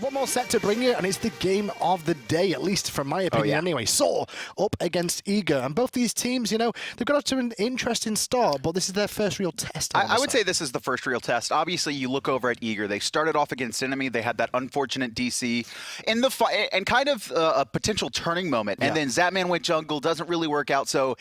There's one more set to bring you, and it's the game of the day, at least from my opinion anyway. SoaR up against Eager. And both these teams, you know, they've got off to an interesting start, but this is their first real test. I would say this is the first real test. Obviously, you look over at Eager. They started off against Enemy. They had that unfortunate DC in the fight, and kind of a potential turning moment. And then Zapman went jungle, doesn't really work out. So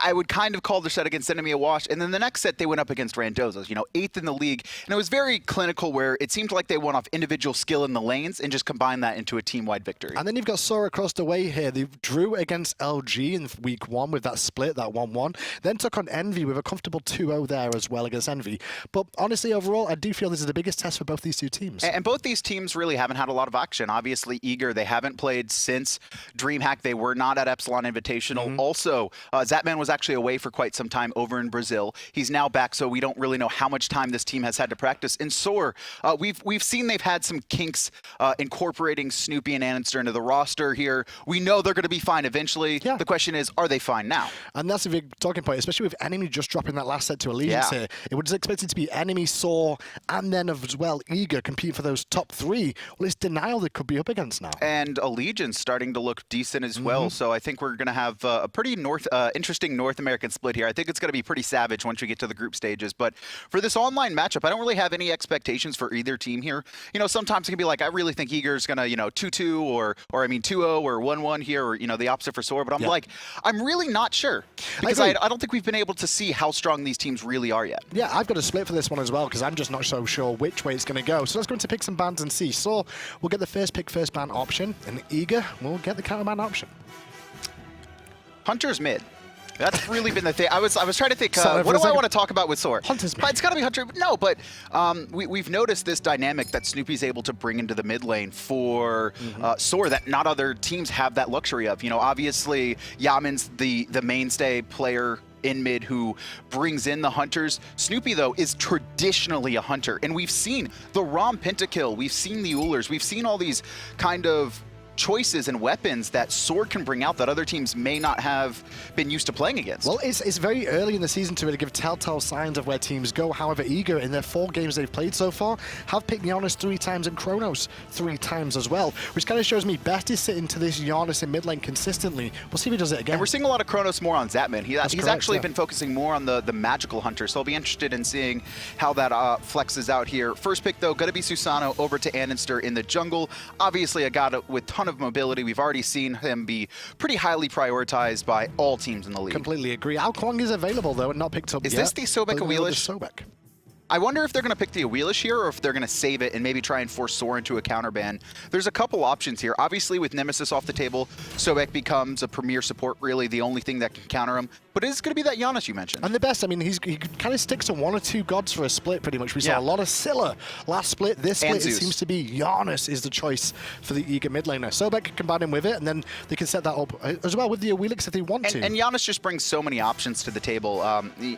I would kind of call their set against Enemy a wash. And then the next set, they went up against Randozas, you know, 8th in the league. And it was very clinical, where it seemed like they went off individual skill in the lanes and just combined that into a team-wide victory. And then you've got SoaR across the way here. They drew against LG in week 1 with that split, that 1-1. Then took on Envy with a comfortable 2-0 there as well against Envy. But honestly, overall, I do feel this is the biggest test for both these two teams. And both these teams really haven't had a lot of action. Obviously, Eager, they haven't played since DreamHack. They were not at Epsilon Invitational. Also, Zapman was actually away for quite some time over in Brazil. He's now back, so we don't really know how much time this team has had to practice. In SoaR, we've seen they've had some kinks incorporating Snoopy and andinster into the roster here. We know they're going to be fine eventually. The question is, are they fine now? And that's a big talking point, especially with Enemy just dropping that last set to Allegiance here. It was expected to be Enemy, SoaR, and then as well Eager competing for those top 3. Well, it's Denial that could be up against now. And Allegiance starting to look decent as well. So I think we're going to have a pretty interesting North American split here. I think it's going to be pretty savage once we get to the group stages. But for this online matchup, I don't really have any expectations for either team here. You know, sometimes it can be like, I really think Eager's going to, you know, 2-2 or I mean 2-0 or 1-1 here, or, you know, the opposite for SoaR. But I'm like, I'm really not sure, because I don't think we've been able to see how strong these teams really are yet. Yeah, I've got a split for this one as well, because I'm just not so sure which way it's going to go. So let's go into pick some bans and see. SoaR will get the first pick, first ban option, and Eager will get the counter ban option. Hunter's mid. That's really been the thing. I was trying to think, what do I want to talk about with SoaR? Hunter's mid. But it's got to be Hunter. No, but we've noticed this dynamic that Snoopy's able to bring into the mid lane for SoaR that not other teams have that luxury of. You know, obviously, Yaman's the mainstay player in mid who brings in the hunters. Snoopy, though, is traditionally a hunter. And we've seen the Rom pentakill. We've seen the Ulers. We've seen all these kind of choices and weapons that SoaR can bring out that other teams may not have been used to playing against. Well, it's very early in the season to really give telltale signs of where teams go. However, Eager, in their 4 games they've played so far, have picked Janus 3 times and Kronos 3 times as well, which kind of shows me Best is sitting to this Janus in mid lane consistently. We'll see if he does it again. And we're seeing a lot of Kronos more on Zapman. He's actually been focusing more on the magical hunter, so I'll be interested in seeing how that flexes out here. First pick, though, going to be Susano over to andinster in the jungle. Obviously, a guy with ton of mobility. We've already seen him be pretty highly prioritized by all teams in the league. Completely agree. Wukong is available, though, and not picked up yet. Is this the Sobek Awelish? Sobek. I wonder if they're going to pick the Awelish here, or if they're going to save it and maybe try and force SoaR into a counter ban. There's a couple options here. Obviously, with Nemesis off the table, Sobek becomes a premier support, really the only thing that can counter him. But it's going to be that Janus you mentioned. And the best, I mean, he kind of sticks to 1 or 2 gods for a split, pretty much. We saw a lot of Scylla last split. This split, it seems to be Janus is the choice for the Eager mid laner. Sobek can combine him with it, and then they can set that up as well with the Awelix if they want to. And Janus just brings so many options to the table.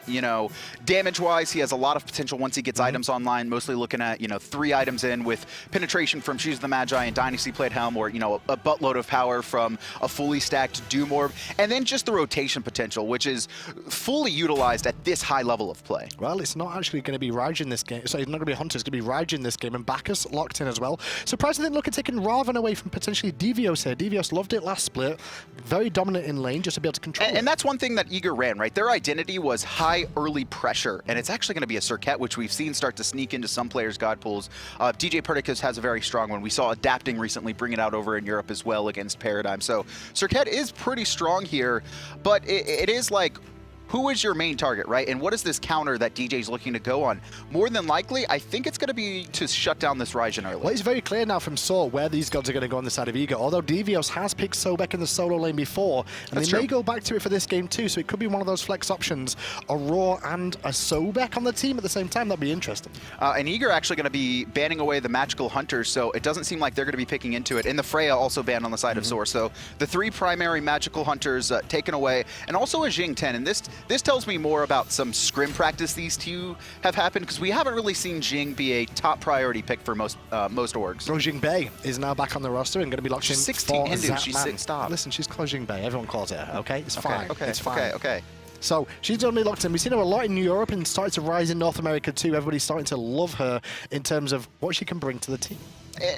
You know, damage-wise, he has a lot of potential once he gets items online, mostly looking at, you know, 3 items in with penetration from Shoes of the Magi and Dynasty Plate Helm, or, you know, a buttload of power from a fully stacked Doom Orb, and then just the rotation potential, which is fully utilized at this high level of play. Well, it's not actually going to be Raijin this game. Sorry, it's not going to be Hunter, it's going to be Raijin this game, and Bacchus locked in as well. Surprised they didn't look at taking Raven away from potentially Divios here. Divios loved it last split. Very dominant in lane, just to be able to control it. And that's one thing that Eager ran, right? Their identity was high early pressure, and it's actually going to be a Serqet, which we've seen start to sneak into some players' god pools. djpernicus has a very strong one. We saw Adapting recently bring it out over in Europe as well against Paradigm. So Serqet is pretty strong here, but it is like, who is your main target, right? And what is this counter that DJ's looking to go on? More than likely, I think it's going to be to shut down this Raijin early. Well, it's very clear now from SoaR where these gods are going to go on the side of Eager, although Divios has picked Sobek in the solo lane before, and they may go back to it for this game too, so it could be one of those flex options, Aror and a Sobek on the team at the same time. That'd be interesting. And Eager actually going to be banning away the magical hunters, so it doesn't seem like they're going to be picking into it. And the Freya also banned on the side of SoaR, so the 3 primary magical hunters taken away, and also a Jing 10, and this tells me more about some scrim practice these two have happened, because we haven't really seen Jing be a top priority pick for most orgs. Jing Bei is now back on the roster and going to be locked in 16 for Hindu. Zapman. She's stop. Listen, she's called Jing Bei. Everyone calls it her, okay? It's fine. Okay, it's fine. Okay. So she's only locked in. We've seen her a lot in Europe and started to rise in North America too. Everybody's starting to love her in terms of what she can bring to the team.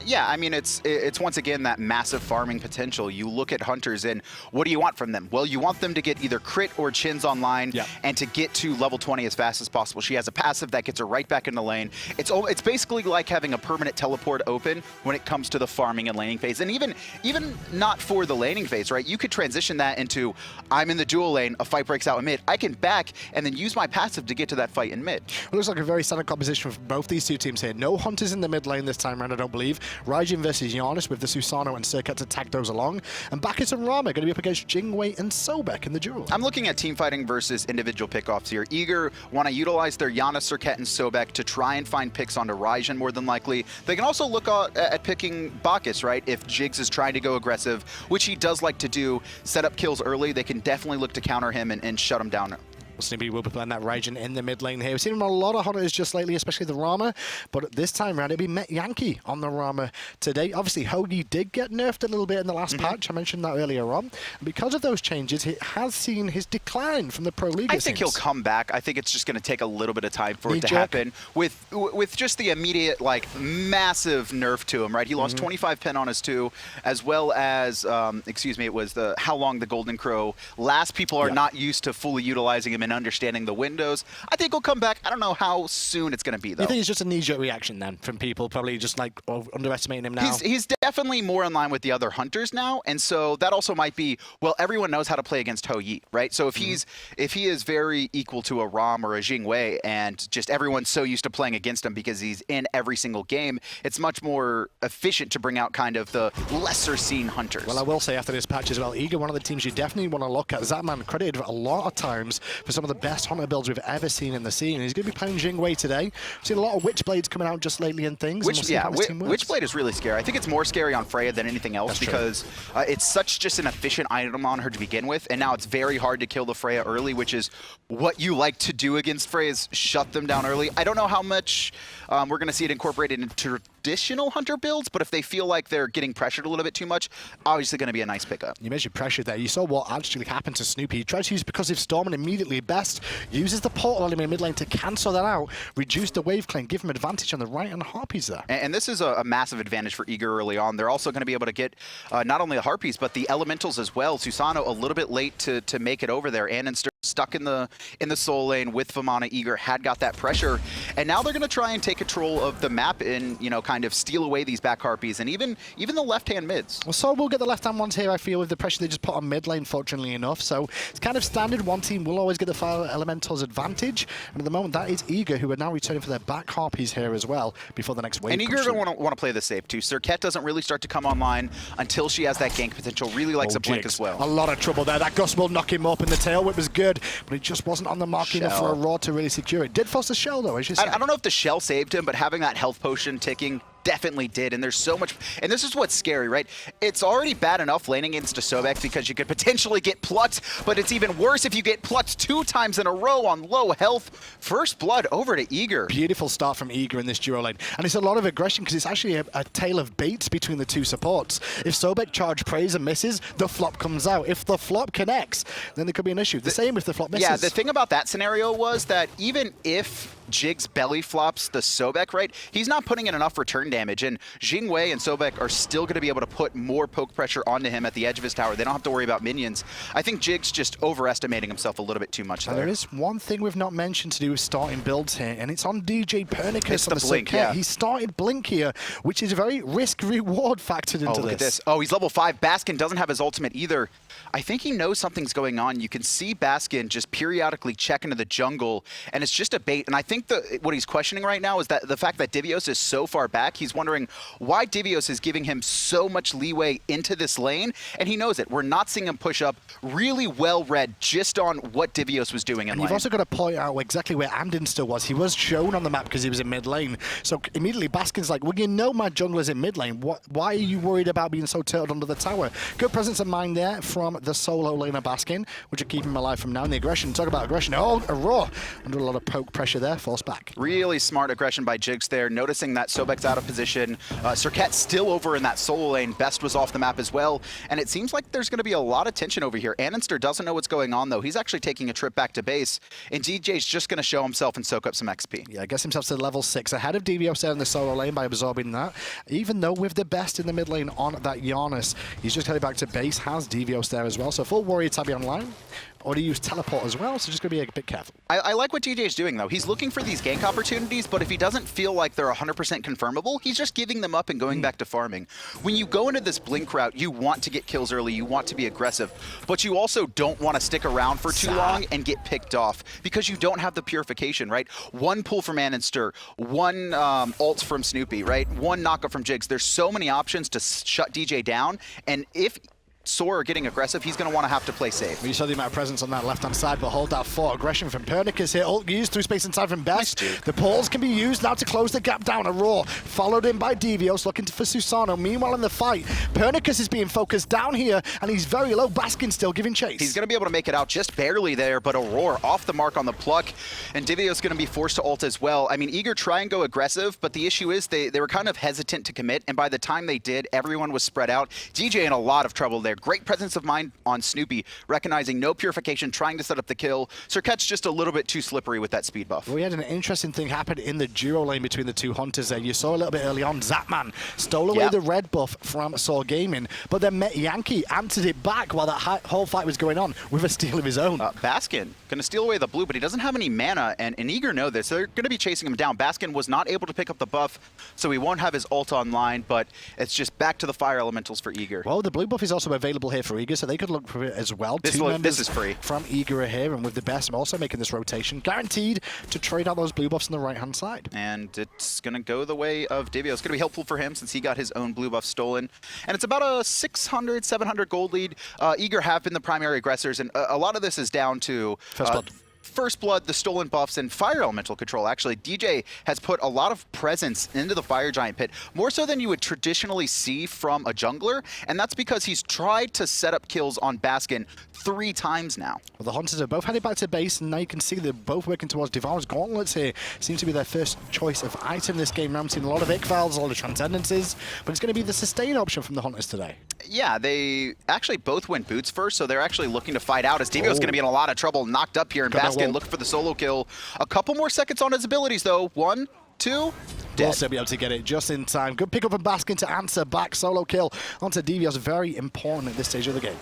Yeah, I mean, it's once again that massive farming potential. You look at hunters and what do you want from them? Well, you want them to get either crit or chins online and to get to level 20 as fast as possible. She has a passive that gets her right back in the lane. It's basically like having a permanent teleport open when it comes to the farming and laning phase. And even not for the laning phase, right? You could transition that into, I'm in the dual lane, a fight breaks out in mid. I can back and then use my passive to get to that fight in mid. It looks like a very standard composition for both these two teams here. No hunters in the mid lane this time around, I don't believe. Raijin versus Janus with the Susano and Serqet to tag those along. And Bacchus and Rama going to be up against Jing and Sobek in the duel. I'm looking at team fighting versus individual pickoffs here. Eager want to utilize their Janus, Serqet, and Sobek to try and find picks onto Raijin more than likely. They can also look at picking Bacchus, right? If Jigz is trying to go aggressive, which he does like to do, set up kills early, they can definitely look to counter him and shut him down. Snoopy will be playing that Raijin in the mid lane here. We've seen him on a lot of hunters just lately, especially the Rama, but this time around it'll be Metyankey on the Rama today. Obviously, Hoagie did get nerfed a little bit in the last patch. I mentioned that earlier on. And because of those changes, he has seen his decline from the Pro League. I think he'll come back. I think it's just going to take a little bit of time for it to happen. With just the immediate, like, massive nerf to him, right? He lost 25 pen on his 2, as well as, excuse me, it was how long the Golden Crow lasts. People are not used to fully utilizing him and understanding the windows. I think he'll come back. I don't know how soon it's going to be, though. You think it's just a knee-jerk reaction, then, from people probably just, like, underestimating him now? He's definitely more in line with the other hunters now, and so that also might be, well, everyone knows how to play against Ho Yi, right? So if he is very equal to a Ram or a Jing and just everyone's so used to playing against him because he's in every single game, it's much more efficient to bring out kind of the lesser-seen hunters. Well, I will say after this patch as well, Eager, one of the teams you definitely want to look at. Zapman credited a lot of times for some of the best hunter builds we've ever seen in the scene. He's going to be playing Jing today. We've seen a lot of Witchblades coming out just lately and things. Witchblade is really scary. I think it's more scary on Freya than anything else because it's such just an efficient item on her to begin with, and now it's very hard to kill the Freya early, which is what you like to do against Freya, is shut them down early. I don't know how much we're going to see it incorporated into traditional hunter builds, but if they feel like they're getting pressured a little bit too much, obviously going to be a nice pickup. You mentioned pressure there. You saw what actually happened to Snoopy. He tried to use Percussive Storm and immediately Best uses the portal element in mid lane to cancel that out, reduce the wave clean, give him advantage on the right and Harpies there. And this is a massive advantage for Eager early on. They're also going to be able to get not only the Harpies, but the Elementals as well. Susano a little bit late to make it over there. Andinster stuck in the soul lane with Vamana. Eager had got that pressure, and now they're going to try and take control of the map and, you know, kind of steal away these back Harpies and even the left-hand mids. Well, SoaR will get the left-hand ones here, I feel, with the pressure they just put on mid lane, fortunately enough. So it's kind of standard. One team will always get the Fire Elemental's advantage, and at the moment that is Eager, who are now returning for their back Harpies here as well before the next wave. And Eager are going to want to play this safe too. Serqet doesn't really start to come online until she has that gank potential. Really likes a blink as well. A lot of trouble there. That Gust will knock him up, and the tail whip was good, but it just wasn't on the mark enough for Aror to really secure it. Did force the shell though, as you said. I don't know if the shell saved him, but having that health potion ticking definitely did, and there's so much, and this is what's scary, right? It's already bad enough laning against a Sobek because you could potentially get plucked, but it's even worse if you get plucked 2 times in a row on low health. First blood over to Eager. Beautiful start from Eager in this duo lane, and it's a lot of aggression because it's actually a tale of baits between the two supports. If Sobek charge prays and misses, the flop comes out. If the flop connects, then there could be an issue. The same if the flop misses. Yeah, the thing about that scenario was that even if Jigz belly flops the Sobek, right, he's not putting in enough return damage, and Jing and Sobek are still going to be able to put more poke pressure onto him at the edge of his tower. They don't have to worry about minions. I think Jigz just overestimating himself a little bit too much there. There is one thing we've not mentioned to do with starting builds here, and it's on djpernicus. It's the blink, yeah. He started blink here, which is a very risk-reward factored into this. Look at this. Oh, he's level 5. Baskin doesn't have his ultimate either. I think he knows something's going on. You can see Baskin just periodically check into the jungle, and it's just a bait. And I think what he's questioning right now is that the fact that Divios is so far back, he's wondering why Divios is giving him so much leeway into this lane, and he knows it. We're not seeing him push up. Really well read just on what Divios was doing in lane. You've also got to point out exactly where andinster was. He was shown on the map because he was in mid lane. So immediately Baskin's like, well, you know my jungler's in mid lane. Why are you worried about being so turtled under the tower? Good presence of mind there from the solo laner Baskin, which will keep him alive from now. And the aggression, talk about aggression. Oh, Aror under a lot of poke pressure there for forced back. Really smart aggression by Jigz there, noticing that Sobek's out of position. Serqet's still over in that solo lane. Best was off the map as well. And it seems like there's going to be a lot of tension over here. Andinster doesn't know what's going on, though. He's actually taking a trip back to base. And DJ's just going to show himself and soak up some XP. Yeah, gets himself to level 6. Ahead of Divios there in the solo lane by absorbing that. Even though with the best in the mid lane on that Janus, he's just headed back to base. Has Divios there as well. So full warrior tabby online. Already used teleport as well, so just going to be a bit careful. I like what DJ is doing, though. He's looking for these gank opportunities, but if he doesn't feel like they're 100% confirmable, he's just giving them up and going back to farming. When you go into this blink route, you want to get kills early, you want to be aggressive, but you also don't want to stick around for too long and get picked off because you don't have the purification, right? One pull from andinster, one ult from Snoopy, right? One knockup from Jigz. There's so many options to shut DJ down, and if SoaR are getting aggressive, he's going to want to have to play safe. You saw the amount of presence on that left-hand side, but hold out for aggression from Pernicus here. Ult used through space inside from Best. Nice, the pulls can be used now to close the gap down. Aror followed in by Divios, looking for Susano. Meanwhile in the fight, Pernicus is being focused down here, and he's very low. Baskin still giving chase. He's going to be able to make it out just barely there, but Aror off the mark on the pluck, and Divios going to be forced to ult as well. I mean, Eager try and go aggressive, but the issue is they were kind of hesitant to commit, and by the time they did, everyone was spread out. DJ in a lot of trouble there. Great presence of mind on Snoopy, recognizing no purification, trying to set up the kill. Serqet's just a little bit too slippery with that speed buff. We had an interesting thing happen in the duo lane between the two hunters there. You saw a little bit early on, Zapman stole away the red buff from SoaR Gaming, but then Metyankey answered it back while that whole fight was going on with a steal of his own. Baskin going to steal away the blue, but he doesn't have any mana, and Eager know this. They're going to be chasing him down. Baskin was not able to pick up the buff, so he won't have his ult online, but it's just back to the fire elementals for Eager. Well, the blue buff is also available here for Eager, so they could look for it as well. This is free. From Eager here, and with the best also making this rotation. Guaranteed to trade out those blue buffs on the right-hand side. And it's going to go the way of Divios. It's going to be helpful for him since he got his own blue buff stolen. And it's about a 600, 700 gold lead. Eager have been the primary aggressors, and a lot of this is down to First Blood, the stolen buffs, and fire elemental control. Actually, DJ has put a lot of presence into the fire giant pit, more so than you would traditionally see from a jungler, and that's because he's tried to set up kills on Baskin 3 times now. Well, the Hunters are both headed back to base, and now you can see they're both working towards Devour's Gauntlets here. Seems to be their first choice of item this game. Now I'm seeing a lot of Iqvals, a lot of Transcendences, but it's going to be the sustain option from the Hunters today. Yeah, they actually both went boots first, so they're actually looking to fight out as Divios going to be in a lot of trouble, knocked up here, and Baskin looking for the solo kill. A couple more seconds on his abilities, though. 1, 2, dead. Will still be able to get it just in time. Good pick up from Baskin to answer back. Solo kill onto Divios. Very important at this stage of the game.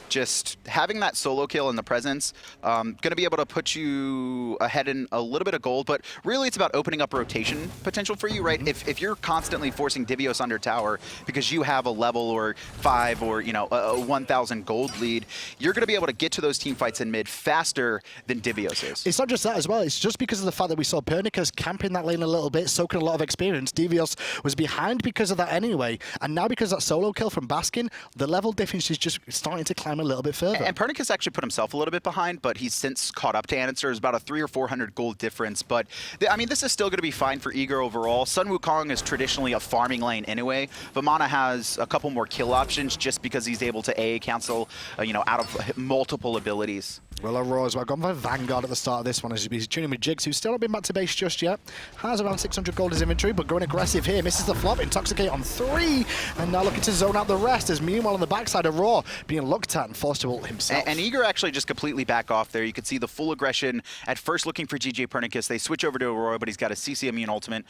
Just having that solo kill in the presence, going to be able to put you ahead in a little bit of gold, but really it's about opening up rotation potential for you, right? If you're constantly forcing Divios under tower because you have a level or 5 or, you know, a 1,000 gold lead, you're going to be able to get to those team fights in mid faster than Divios is. It's not just that as well. It's just because of the fact that we saw Pernicus camping that lane a little bit, soaking a lot of experience. Divios was behind because of that anyway, and now because of that solo kill from Baskin, the level difference is just starting to climb a little bit further. And Pernicus actually put himself a little bit behind, but he's since caught up to andinster. There's about a 300 or 400 gold difference, but I mean, this is still going to be fine for Eager overall. Sun Wukong is traditionally a farming lane anyway. Vamana has a couple more kill options just because he's able to AA cancel, you know, out of multiple abilities. Well, Aror as well, gone for Vanguard at the start of this one as he's tuning with Jigz, who's still not been back to base just yet. Has around 600 gold in his inventory, but going aggressive here. Misses the flop, Intoxicate on 3, and now looking to zone out the rest, as meanwhile on the backside, Aror being looked at and forced to ult himself. And Eager actually just completely back off there. You can see the full aggression. At first looking for djpernicus, they switch over to Aror, but he's got a CC immune ultimate.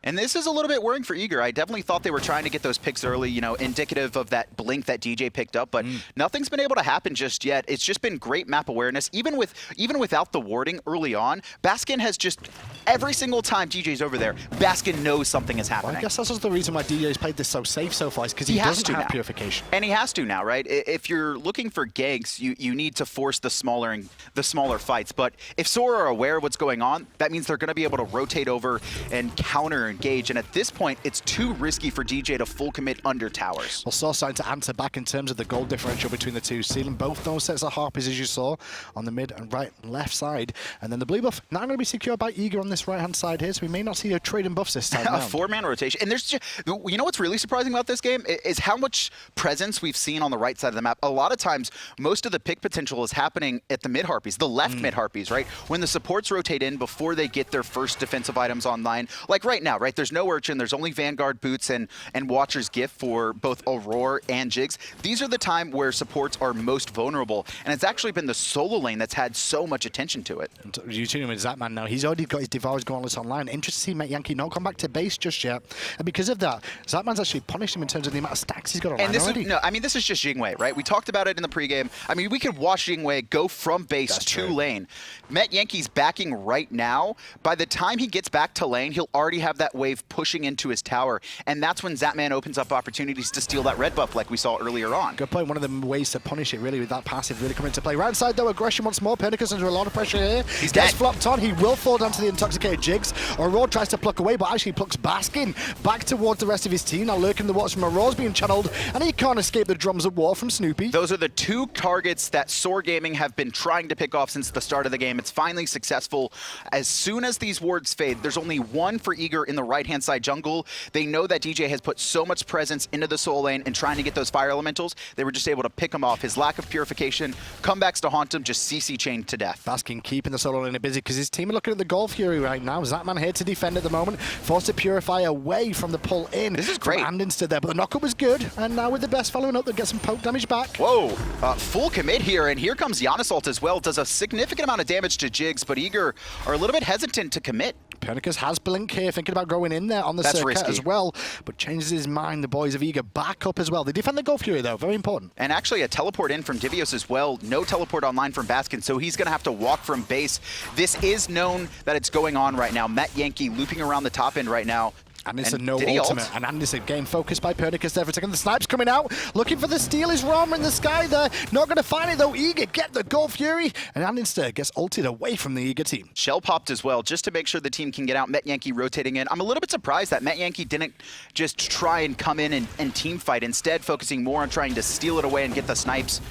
And this is a little bit worrying for Eager. I definitely thought they were trying to get those picks early, you know, indicative of that blink that DJ picked up, but nothing's been able to happen just yet. It's just been great map awareness. Even without the warding early on, Baskin has just, every single time DJ's over there, Baskin knows something is happening. Well, I guess that's the reason why DJ's played this so safe so far, is because he doesn't have purification. And he has to now, right? If you're looking for ganks, you need to force the smaller fights. But if SoaR are aware of what's going on, that means they're going to be able to rotate over and counter engage, and at this point, it's too risky for DJ to full commit under towers. Well, SoaR starting to answer back in terms of the goal differential between the two, sealing both those sets of harpies, as you saw, on the mid and right and left side. And then the blue buff not going to be secured by Eager on this right-hand side here, so we may not see a trade in buffs this time A round. 4-man rotation. And there's just, you know what's really surprising about this game is how much presence we've seen on the right side of the map. A lot of times, most of the pick potential is happening at the mid harpies, the left mid harpies, right? When the supports rotate in before they get their first defensive items online. Like right now, right? There's no Urchin, there's only Vanguard boots and Watcher's Gift for both Aror and Jigz. These are the time where supports are most vulnerable, and it's actually been the solo lane that's had so much attention to it. You're tuning in with Zapman now. He's already got his Divios Gauntlets online. Interesting to see Metyankey not come back to base just yet. And because of that, Zapman's actually punished him in terms of the amount of stacks he's got online and this already. Is, no, I mean, this is just Jingwei, right? We talked about it in the pregame. I mean, we could watch Jingwei go from base to lane. Metyankey's backing right now. By the time he gets back to lane, he'll already have that wave pushing into his tower. And that's when Zapman opens up opportunities to steal that red buff like we saw earlier on. Good point. One of the ways to punish it, really, with that passive really coming into play. Right side, though, aggression once more. Pernicus under a lot of pressure here. He's gets dead. flopped on. He will fall down to the intoxicated Jigz. Aror tries to pluck away, but actually plucks Baskin back towards the rest of his team. Now lurking the waters from Aror's being channeled, and he can't escape the drums of war from Snoopy. Those are the two targets that SoaR Gaming have been trying to pick off since the start of the game. It's finally successful. As soon as these wards fade, there's only one for Eager in the right-hand side jungle. They know that DJ has put so much presence into the soul lane and trying to get those fire elementals. They were just able to pick him off. His lack of purification, comebacks to haunt him, just CC chained to death. Baskin keeping the solo lane busy because his team are looking at the Goal Fury right now. Zapman here to defend at the moment. Forced to purify away from the pull in. This is great. Andinster there, but the knockup was good. And now with the best following up, they get some poke damage back. Whoa, full commit here, and here comes Janus ult as well. Does a significant amount of damage to Jigz, but Eager are a little bit hesitant to commit. Pernicus has Blink here, thinking about going in there on the Serqet as well, but changes his mind. The boys of Eager back up as well. They defend the Goal Fury, though. Very important. And actually a teleport in from Divios as well. No teleport online from Baskin, so he's going to have to walk from base. This is known that it's going on right now. Metyankey looping around the top end right now. And it's a no ultimate. And it's a game focused by Pernicus there for a second. The snipe's coming out, looking for the steal. Is Rama in the sky there? Not going to find it though. Eager get the Goal Fury, and andinster gets ulted away from the Eager team. Shell popped as well, just to make sure the team can get out. Metyankey rotating in. I'm a little bit surprised that Metyankey didn't just try and come in and team fight, instead focusing more on trying to steal it away and get the snipes.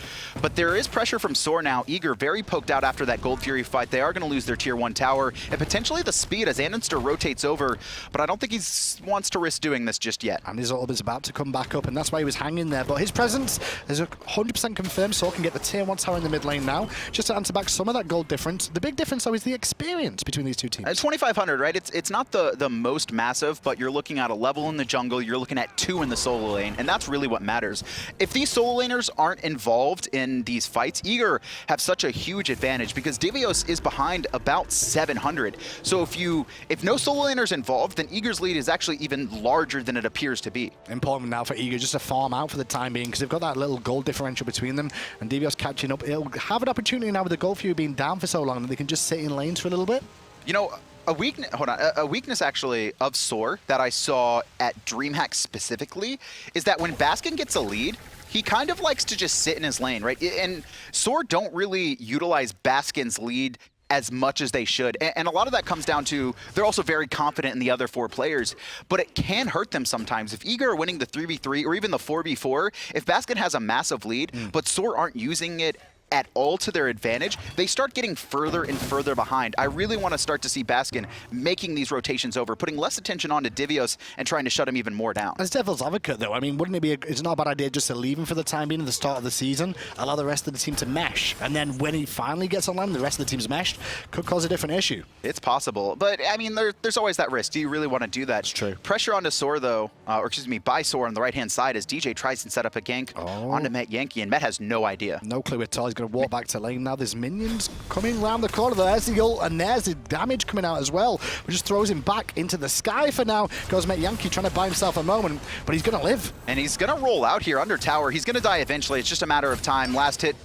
But there is pressure from SoaR now. Eager very poked out after that Gold Fury fight. They are going to lose their tier 1 tower and potentially the speed as andinster rotates over, but I don't think he wants to risk doing this just yet. And his ult is about to come back up, and that's why he was hanging there. But his presence is 100% confirmed. SoaR can get the tier 1 tower in the mid lane now, just to answer back some of that gold difference. The big difference, though, is the experience between these two teams. It's 2,500, right? It's not the most massive, but you're looking at a level in the jungle, you're looking at 2 in the solo lane, and that's really what matters. If these solo laners aren't involved in these fights, Eager have such a huge advantage because Divios is behind about 700. So if no solo laners involved, then Eager's lead is actually even larger than it appears to be. Important now for Eager just to farm out for the time being because they've got that little gold differential between them, and Divios catching up. He'll have an opportunity now with the Goal Fury being down for so long that they can just sit in lanes for a little bit. You know, a weakness actually of SoaR that I saw at DreamHack specifically is that when Baskin gets a lead, he kind of likes to just sit in his lane, right? And SoaR don't really utilize Baskin's lead as much as they should. And a lot of that comes down to they're also very confident in the other 4 players, but it can hurt them sometimes. If Eager are winning the 3v3 or even the 4v4, if Baskin has a massive lead, but SoaR aren't using it at all to their advantage, they start getting further and further behind. I really want to start to see Baskin making these rotations over, putting less attention onto Divios and trying to shut him even more down. As devil's advocate, though, I mean, wouldn't it be it's not a bad idea just to leave him for the time being at the start of the season, allow the rest of the team to mesh, and then when he finally gets online, the rest of the team's meshed, could cause a different issue. It's possible, but I mean, there's always that risk. Do you really want to do that? It's true. Pressure onto SoaR, though, or excuse me, by SoaR on the right-hand side as DJ tries to set up a gank onto Metyankey, and Met has no idea. No clue at all. He's going to walk back to lane now. There's minions coming around the corner. There's the ult, and there's the damage coming out as well, which just throws him back into the sky for now. Goes Metyankey trying to buy himself a moment, but he's going to live. And he's going to roll out here under tower. He's going to die eventually. It's just a matter of time. Last hit.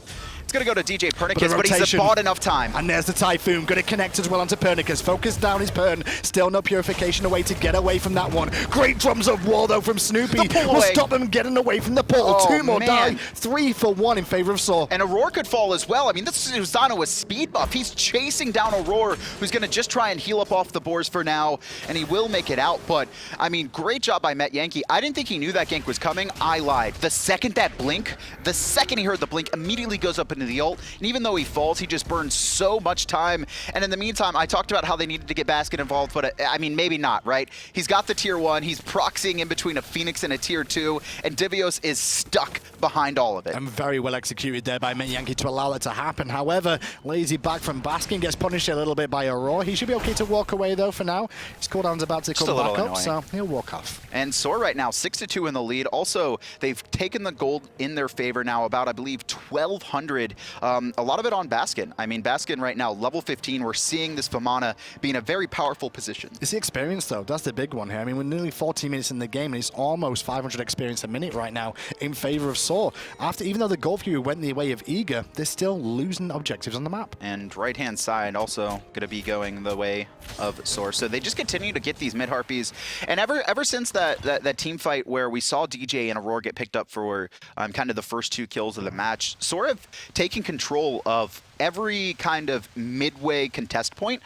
It's going to go to djpernicus, but he's rotation. bought enough time. And there's the Typhoon, going to connect as well onto Pernicus. Focus down his Pern, still no purification away to get away from that one. Great drums of war though from Snoopy. Will stop them getting away from the portal. Oh, 2 more man. die, 3 for 1 in favor of SoaR. And Aror could fall as well. I mean, this is Susano with speed buff. He's chasing down Aror, who's going to just try and heal up off the boars for now, and he will make it out. But, I mean, great job by Metyankey. I didn't think he knew that gank was coming. I lied. The second that blink, the second he heard the blink, immediately goes up into the ult. And even though he falls, he just burns so much time. And in the meantime, I talked about how they needed to get Baskin involved, but I mean, maybe not, right? He's got the tier 1. He's proxying in between a Phoenix and a tier 2, and Divios is stuck behind all of it. And very well executed there by Metyankey to allow that to happen. However, lazy back from Baskin gets punished a little bit by Aror. He should be okay to walk away though for now. His cooldown's about to come back up, so he'll walk off. And SoaR right now, 6-2 in the lead. Also, they've taken the gold in their favor now, about, I believe, 1,200. A lot of it on Baskin. I mean, Baskin right now, level 15. We're seeing this Vamana be in a very powerful position. It's the experience, though. That's the big one here. I mean, we're nearly 40 minutes in the game, and it's almost 500 experience a minute right now in favor of SoaR. Even though the Gold Fury went the way of Eager, they're still losing objectives on the map. And right-hand side also going to be going the way of SoaR. So they just continue to get these mid-harpies. And ever since that team fight where we saw DJ and Aror get picked up for kind of the first 2 kills of the match, SoaR have taken control of every kind of midway contest point.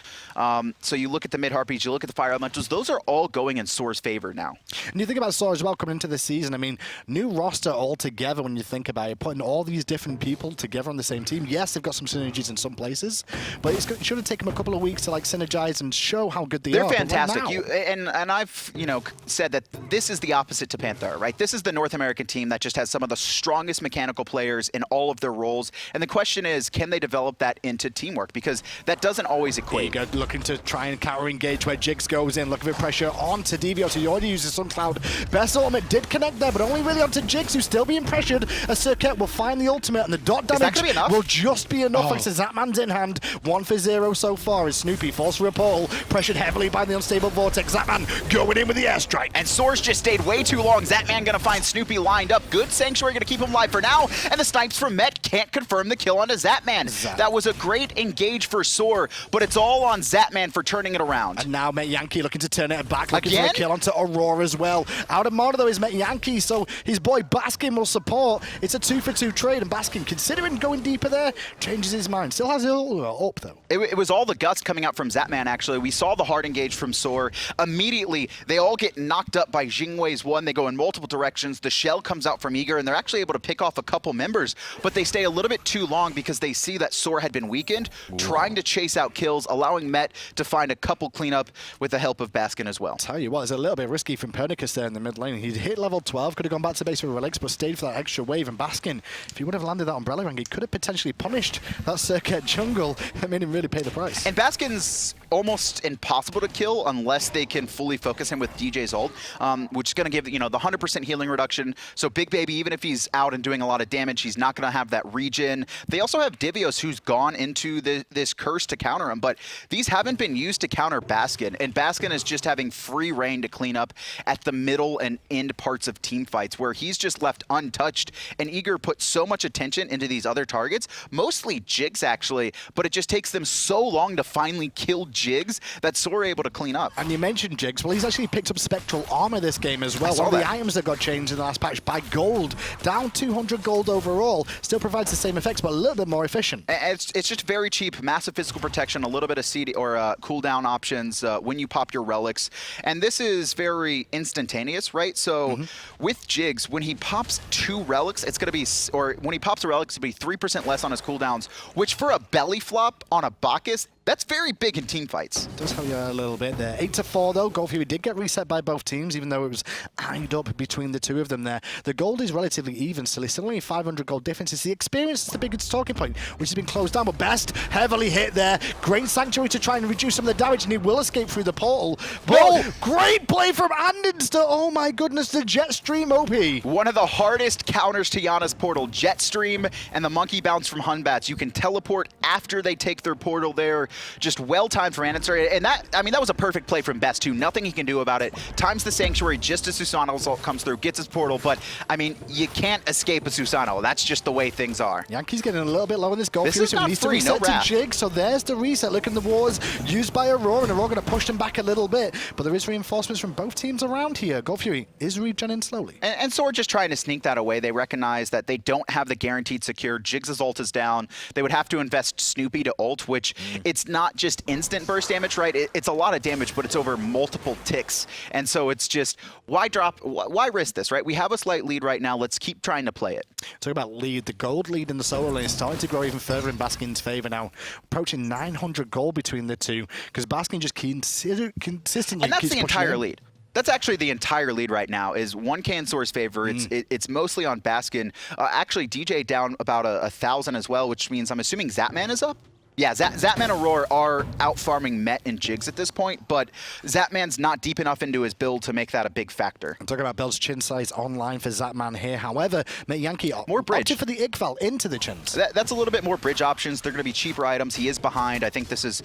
So you look at the mid-harpies, you look at the fire elementals, those are all going in SoaR's favor now. And you think about SoaR as well coming into the season. I mean, new roster altogether when you think about it, putting all these different people together on the same team. Yes, they've got some synergies in some places, but it should have taken them a couple of weeks to like synergize and show how good they are. They're fantastic. Right and I've said that this is the opposite to Panther, right? This is the North American team that just has some of the strongest mechanical players in all of their roles. And the question is, can they develop that into teamwork? Because that doesn't always equate. Looking to try and counter-engage where Jigz goes in, looking for pressure onto Divios, who already uses Suncloud. Best ultimate did connect there, but only really onto Jigz, who's still being pressured. As Serqet will find the ultimate, and the dot damage will just be enough. Thanks to Zapman's in hand. 1 for 0 so far as Snoopy falls for a pole, pressured heavily by the unstable Vortex. Zapman going in with the airstrike. And SoaR's just stayed way too long. Zapman gonna find Snoopy lined up. Good Sanctuary gonna keep him alive for now. And the snipes from Met can't confirm the kill onto Zapman. That was a great engage for SoaR, but it's all on Zapman for turning it around. And now Metyankey looking to turn it back, looking for a kill onto Aror as well. Out of mono though is Metyankey, so his boy Baskin will support. It's a 2 for 2 trade, and Baskin, considering going deeper there, changes his mind. Still has it all up though. It was all the guts coming out from Zapman, actually. We saw the hard engage from SoaR. Immediately, they all get knocked up by Jingwei's one. They go in multiple directions. The shell comes out from Eager, and they're actually able to pick off a couple members, but they stay a little bit too long because they see that SoaR had been weakened, trying to chase out kills, allowing Met to find a couple cleanup with the help of Baskin as well. Tell you what, it's a little bit risky from Pernicus there in the mid lane. He'd hit level 12, could have gone back to base with relics, but stayed for that extra wave. And Baskin, if he would have landed that umbrella rank, he could have potentially punished that Serqet jungle and made him really pay the price. And Baskin's almost impossible to kill unless they can fully focus him with DJ's ult, which is going to give the 100% healing reduction. So Big Baby, even if he's out and doing a lot of damage, he's not going to have that regen. They also have Divios, who's gone into this curse to counter him, but these haven't been used to counter Baskin, and Baskin is just having free reign to clean up at the middle and end parts of team fights where he's just left untouched, and Eager put so much attention into these other targets, mostly Jigz actually, but it just takes them so long to finally kill Jigz that SoaR are able to clean up. And you mentioned Jigz, well, he's actually picked up Spectral Armor this game as well. One of the items that got changed in the last patch by gold, down 200 gold overall, still provides the same effects, but a little bit more efficient. It's just very cheap, massive physical protection, a little bit of CD or cooldown options when you pop your relics, and this is very instantaneous, right? So with Jigz, when he pops 2 relics, it's going to be, or when he pops a relic, it's going to be 3% less on his cooldowns, which for a belly flop on a Bacchus, that's very big in team fights. Does help you a little bit there. 8-4 though. Gold Fury did get reset by both teams, even though it was eyed up between the two of them there. The gold is relatively even still. It's still only 500 gold difference. It's the experience that's the biggest talking point, which has been closed down. But Best heavily hit there. Great Sanctuary to try and reduce some of the damage, and he will escape through the portal. Whoa! Great play from andinster. Oh my goodness, the jet stream OP. One of the hardest counters to Yana's portal. Jet stream and the monkey bounce from Hunbats. You can teleport after they take their portal there. just well-timed from andinster. And that, I mean, that was a perfect play from Best, too. Nothing he can do about it. Times the Sanctuary just as Susano's ult comes through, gets his portal. But, I mean, you can't escape a Susano. That's just the way things are. Yankee's getting a little bit low in this goal. This is not free, no wrath. Jig, so there's the reset. Look at the wars used by Aror, and Aror going to push them back a little bit. But there is reinforcements from both teams around here. Gold Fury is regenning slowly. And SoaR just trying to sneak that away. They recognize that they don't have the guaranteed secure. Jiggs' ult is down. They would have to invest Snoopy to ult, which it's not just instant burst damage, right? It's a lot of damage, but it's over multiple ticks. And so it's just, why risk this, right? We have a slight lead right now. Let's keep trying to play it. Talk about lead. The gold lead in the SoaR lane is starting to grow even further in Baskin's favor now. Approaching 900 gold between the two, because Baskin just consistently and that's keeps the entire lead. That's actually the entire lead right now, is 1K in SoaR's favor. It's mostly on Baskin. Actually, DJ down about 1,000 as well, which means I'm assuming Zapman is up? Yeah, Zapman and Aror are out-farming Met and Jigz at this point, but Zapman's not deep enough into his build to make that a big factor. I'm talking about builds chin size online for Zapman here. However, Metyankey opted for the Igval into the chins. That's a little bit more bridge options. They're going to be cheaper items. He is behind. I think this is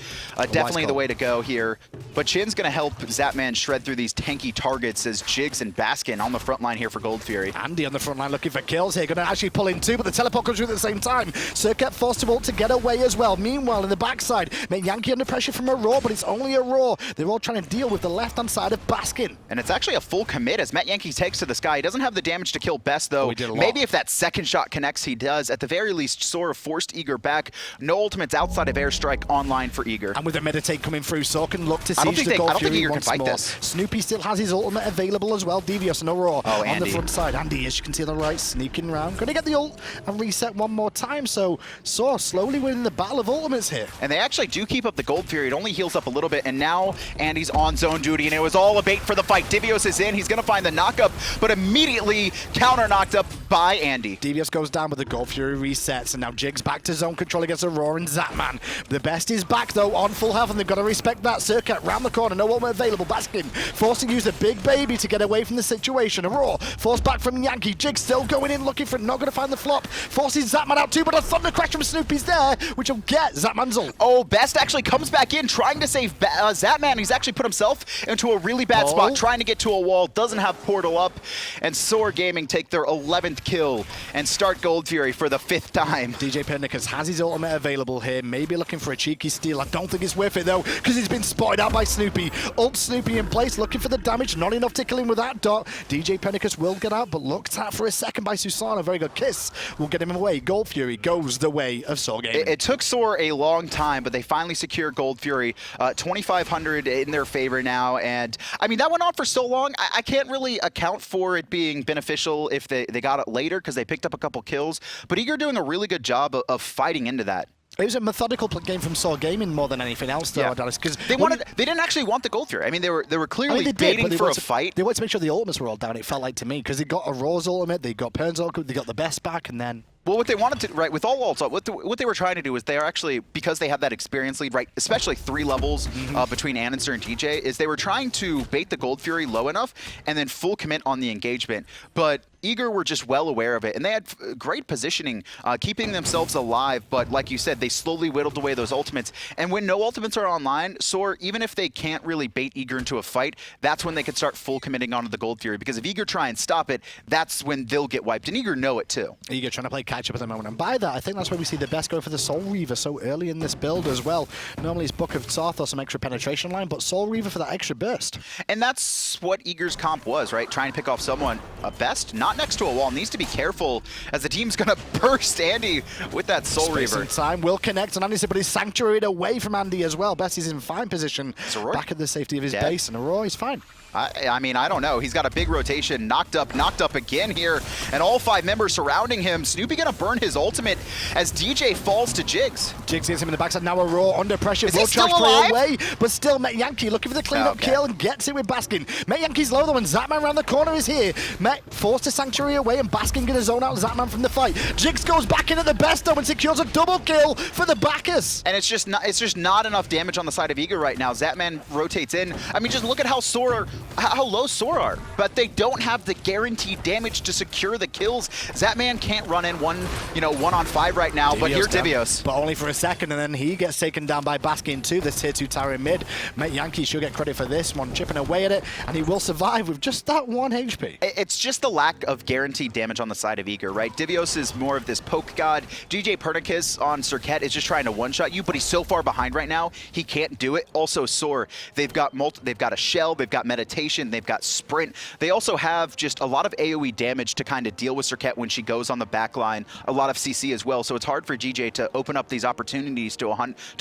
definitely the way to go here. But Chin's going to help Zapman shred through these tanky targets as Jigz and Baskin on the front line here for Gold Fury. Andy on the front line looking for kills here. Going to actually pull in two, but the teleport comes through at the same time. Serqet forced to ult to get away as well. Meanwhile, in the backside, Metyankey under pressure from Aror, but it's only Aror. They're all trying to deal with the left-hand side of Baskin. And it's actually a full commit as Metyankey takes to the sky. He doesn't have the damage to kill Best, though. Maybe if that second shot connects, he does. At the very least, SoaR forced Eager back. No ultimates outside of Airstrike online for Eager. And with the meditate coming through, SoaR can look to siege the Gold Fury once more. Snoopy still has his ultimate available as well. Divios and Aror on the front side. Andy, as you can see on the right, sneaking around. Going to get the ult and reset one more time. So SoaR slowly winning the battle of ultimates here. And they actually do keep up the Gold Fury. It only heals up a little bit, and now Andy's on zone duty, and it was all a bait for the fight. Divios is in. He's going to find the knockup, but immediately counter-knocked up by Andy. Divios goes down, but the Gold Fury resets, and now Jigz back to zone control against Aror and Zapman. The Best is back, though, on full health, and they've got to respect that. Serqet round the corner, no ultimate available. Baskin forced to use the big baby to get away from the situation. Aror forced back from Yankee. Jigz still going in, looking for it, not going to find the flop. Forces Zapman out too, but a thunder crash from Snoopy's there, which will get Zapman's ult. Oh, Best actually comes back in, trying to save Zapman. He's actually put himself into a really bad spot, trying to get to a wall, doesn't have portal up, and SoaR Gaming take their 11th kill and start Gold Fury for the 5th time. djpernicus has his ultimate available here, maybe looking for a cheeky steal. I don't think it's worth it, though, because he's been spotted out by Snoopy. Ult Snoopy in place, looking for the damage, not enough to kill him with that dot. djpernicus will get out, but looked at for a second by Susano. Very good kiss will get him away. Gold Fury goes the way of SoaR Gaming. It took SoaR a long time, but they finally secured Gold Fury. 2,500 in their favor now, and I mean, that went on for so long, I can't really account for it being beneficial if they got it later, because they picked up a couple kills, but Eager doing a really good job of fighting into that. It was a methodical game from SoaR Gaming more than anything else, though, Dallas, because they didn't actually want the Gold Fury. I mean, they were clearly baiting for a fight. They wanted to make sure the ultimates were all down, it felt like to me, because they got Aror's ultimate, they got Pern's ultimate, they got the Best back, and then... Well, what they wanted to, right, with all ults, what they were trying to do is they are actually, because they have that experience lead, right, especially 3 levels between andinster and DJ, is they were trying to bait the Gold Fury low enough and then full commit on the engagement. But Eager were just well aware of it, and they had great positioning, keeping themselves alive, but like you said, they slowly whittled away those ultimates. And when no ultimates are online, SoaR, even if they can't really bait Eager into a fight, that's when they could start full committing onto the Gold Fury, because if Eager try and stop it, that's when they'll get wiped, and Eager know it too. Eager trying to play catch up at the moment, and by that, I think that's why we see the Best go for the Soul Reaver so early in this build as well. Normally it's Book of Thoth or some extra penetration line, but Soul Reaver for that extra burst. And that's what Eager's comp was, right? Trying to pick off someone. Best, not next to a wall, needs to be careful as the team's gonna burst Andy with that Soul Reaver. Time will connect on Andy, but he's sanctuaried away from Andy as well. Best is in fine position, back at the safety of his base, and Aror is fine. I mean, I don't know. He's got a big rotation, knocked up again here, and all 5 members surrounding him. Snoopy gonna burn his ultimate as DJ falls to Jigz. Jigz gets him in the backside, now Aror under pressure. Is he still alive? Away, but still Metyankey looking for the clean-up kill and gets it with Baskin. Metyankey's low though, and Zapman around the corner is here. Met forced to Sanctuary away, and Baskin gonna zone out Zapman from the fight. Jigz goes back in at the Best though and secures a double kill for the Bacchus. And it's just not enough damage on the side of Eager right now. Zapman rotates in. I mean, just look at how low SoaR are, but they don't have the guaranteed damage to secure the kills. Zapman can't run in 1-on-5 right now, but here's Divios. But only for a second, and then he gets taken down by Baskin too, the tier 2 tower in mid. Metyankey should get credit for this one, chipping away at it, and he will survive with just that 1 HP. It's just the lack of guaranteed damage on the side of Eager, right? Divios is more of this poke god. djpernicus on Serqet is just trying to one-shot you, but he's so far behind right now, he can't do it. Also, SoaR, they've got a shell, they've got meditation, they've got sprint. They also have just a lot of AoE damage to kind of deal with Serqet when she goes on the back line, a lot of CC as well, so it's hard for DJ to open up these opportunities to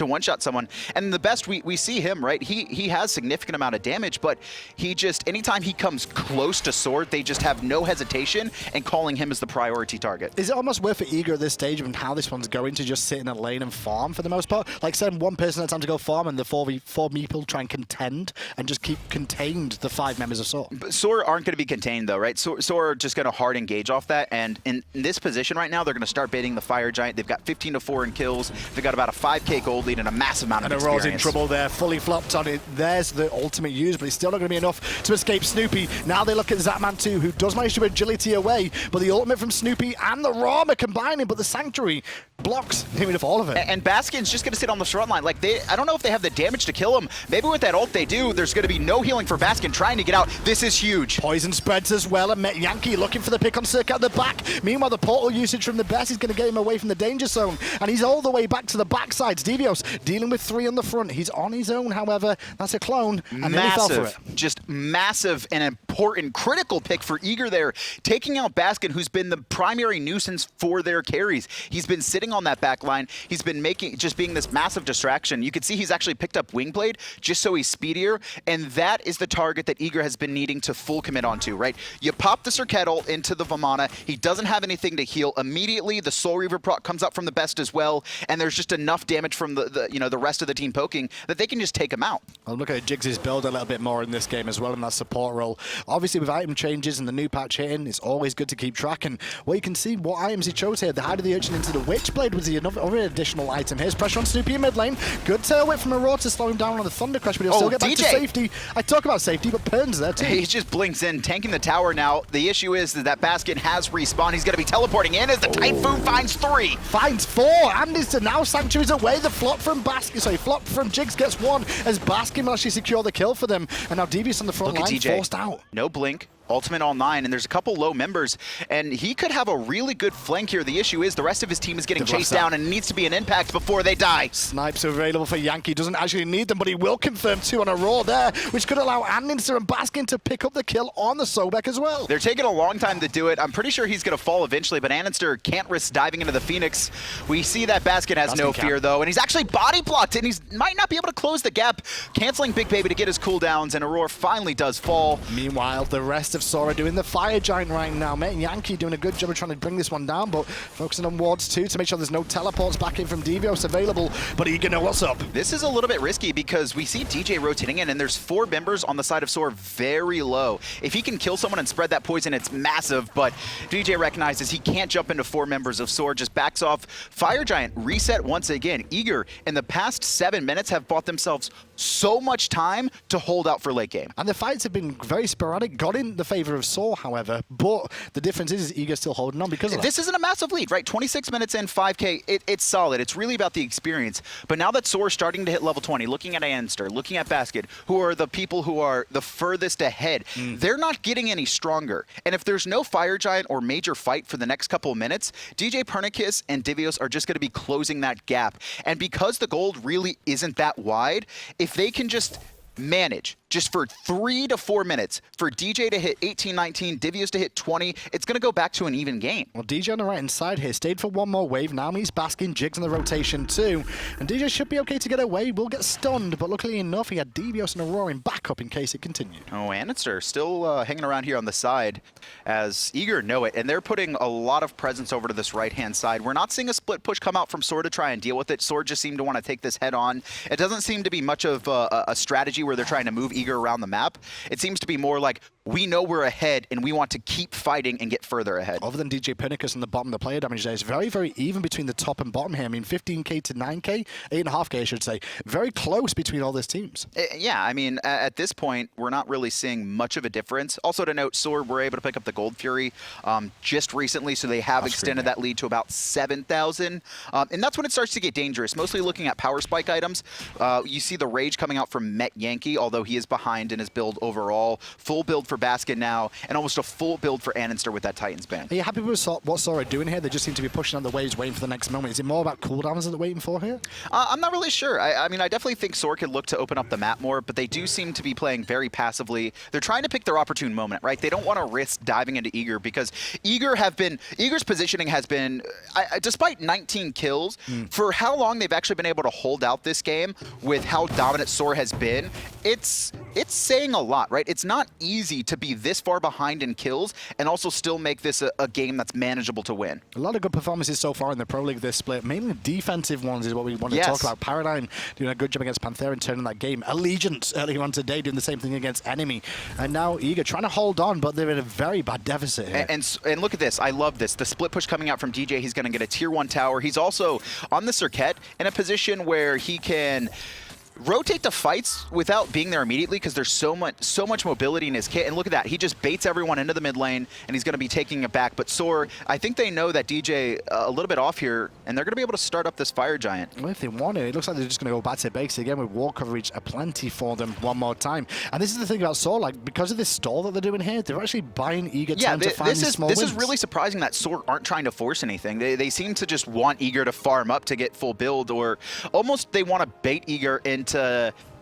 one-shot someone. And TheBest, we see him, right? He has significant amount of damage, but he just, anytime he comes close to SoaR, they just have no hesitation in calling him as the priority target. Is it almost worth it, Eager, at this stage and how this one's going, to just sit in a lane and farm for the most part? Like, send one person at a time to go farm and the 4v4 people try and contend and just keep contained the 5 members of SoaR. But SoaR aren't going to be contained though, right? SoaR are just going to hard engage off that, and in this position right now, they're going to start baiting the Fire Giant. They've got 15-4 in kills. They've got about a 5k gold lead and a massive amount of experience. And Aror's in trouble there, fully flopped on it. There's the ultimate use, but it's still not going to be enough to escape Snoopy. Now they look at Zapman too, who does manage to agility away, but the ultimate from Snoopy and the Rama combining, but the Sanctuary blocks him off all of it. And Baskin's just going to sit on the front line. Like, I don't know if they have the damage to kill him. Maybe with that ult they do, there's going to be no healing for Baskin trying to get out. This is huge. Poison spreads as well, and Metyankey looking for the pick on Serqet at the back. Meanwhile, the portal usage from TheBest is going to get him away from the danger zone, and he's all the way back to the backside. Divios dealing with 3 on the front. He's on his own, however. That's a clone, and then he fell for it. Just massive and important, critical pick for Eager there, taking out Baskin, who's been the primary nuisance for their carries. He's been sitting on that back line. He's been just being this massive distraction. You can see he's actually picked up Wingblade just so he's speedier, and that is the target that Eager has been needing to full commit onto, right? You pop the Serqet ult into the Vamana. He doesn't have anything to heal. Immediately, the Soul Reaver proc comes up from TheBest as well, and there's just enough damage from the rest of the team poking that they can just take him out. I'll look at Jigz' build a little bit more in this game as well in that support role. Obviously, with item changes and the new patch hitting, it's always good to keep track. And well, you can see what items he chose here. The Hide of the Urchin into the Witchblade was the other additional item. Here's pressure on Snoopy in mid lane. Good tail whip from Aror to slow him down on the Thunder Crash, but he'll still get back to safety. I talk about safety, but Pern's there too. He just blinks in, tanking the tower now. The issue is that Baskin has respawned. He's going to be teleporting in as the Typhoon finds 3. Finds 4. Andinster now Sanctuary's away. The flop from flop from Jigz gets 1 as Baskin will actually secure the kill for them. And now Divios on the front line, forced out. No blink. Ultimate all 9, and there's a couple low members, and he could have a really good flank here. The issue is the rest of his team is getting chased down, and it needs to be an impact before they die. Snipes are available for Yankee. Doesn't actually need them, but he will confirm 2 on Aror there, which could allow Andinster and Baskin to pick up the kill on the Sobek as well. They're taking a long time to do it. I'm pretty sure he's going to fall eventually, but Andinster can't risk diving into the Phoenix. We see that Baskin has no fear, though, and he's actually body blocked, and he might not be able to close the gap. Canceling Big Baby to get his cooldowns, and Aror finally does fall. Meanwhile, the rest of SoaR are doing the Fire Giant right now. Metyankey doing a good job of trying to bring this one down, but focusing on wards too to make sure there's no teleports back in from Divios available. But Eager know what's up. This is a little bit risky because we see DJ rotating in, and there's 4 members on the side of SoaR very low. If he can kill someone and spread that poison, it's massive, but DJ recognizes he can't jump into 4 members of SoaR, just backs off. Fire Giant reset once again. Eager, in the past 7 minutes, have bought themselves so much time to hold out for late game. And the fights have been very sporadic, got in the favor of SoaR, however, but the difference is Eager still holding on because of that. This isn't a massive lead, right? 26 minutes in, 5k, it's solid. It's really about the experience. But now that SoaR starting to hit level 20, looking at andinster, looking at Basket, who are the people who are the furthest ahead, they're not getting any stronger. And if there's no Fire Giant or major fight for the next couple of minutes, djpernicus and Divios are just going to be closing that gap. And because the gold really isn't that wide, if they can just manage just for 3 to 4 minutes for DJ to hit 18, 19, Divios to hit 20, it's going to go back to an even game. Well, DJ on the right-hand side here stayed for one more wave. Now he's Baskin, Jigz in the rotation too. And DJ should be okay to get away. Will get stunned, but luckily enough, he had Divios and Aror in backup in case it continued. Oh, andinster still hanging around here on the side as Eager know it, and they're putting a lot of presence over to this right-hand side. We're not seeing a split push come out from SoaR to try and deal with it. SoaR just seem to want to take this head on. It doesn't seem to be much of a strategy where they're trying to move Eager around the map. It seems to be more like, we know we're ahead, and we want to keep fighting and get further ahead. Other than djpernicus on the bottom, the player damage there is very, very even between the top and bottom here. I mean, 15k to 9k, 8.5k, I should say. Very close between all these teams. Yeah, I mean, at this point, we're not really seeing much of a difference. Also to note, SoaR were able to pick up the Gold Fury just recently, so they have extended that lead to about 7,000. And that's when it starts to get dangerous, mostly looking at power spike items. You see the Rage coming out from Metyankey, although he is behind in his build overall. Full build for Baskin now, and almost a full build for andinster with that Titan's Bane. Are you happy with what SoaR are doing here? They just seem to be pushing on the waves, waiting for the next moment. Is it more about cooldowns that they're waiting for here? I'm not really sure. I mean, I definitely think SoaR could look to open up the map more, but they do seem to be playing very passively. They're trying to pick their opportune moment, right? They don't want to risk diving into Eager, because Eager's positioning has been, despite 19 kills, for how long they've actually been able to hold out this game with how dominant SoaR has been, it's saying a lot, right? It's not easy to be this far behind in kills and also still make this a game that's manageable to win. A lot of good performances so far in the Pro League this split. Mainly defensive ones is what we want to talk about. Paradigm doing a good job against Panthera and turning that game. Allegiance earlier on today doing the same thing against Enemy. And now Eager trying to hold on, but they're in a very bad deficit here. And look at this. I love this. The split push coming out from DJ. He's going to get a tier 1 tower. He's also on the Serqet in a position where he can rotate the fights without being there immediately, because there's so much mobility in his kit. And look at that, he just baits everyone into the mid lane, and he's going to be taking it back. But SoaR, I think they know that DJ a little bit off here, and they're going to be able to start up this Fire Giant. Well, if they want it looks like they're just going to go back to base again with wall coverage aplenty for them one more time. And this is the thing about SoaR, like, because of this stall that they're doing here, they're actually buying Eager time to find these small wins. This is really surprising that SoaR aren't trying to force anything. They seem to just want Eager to farm up to get full build, or almost they want to bait Eager into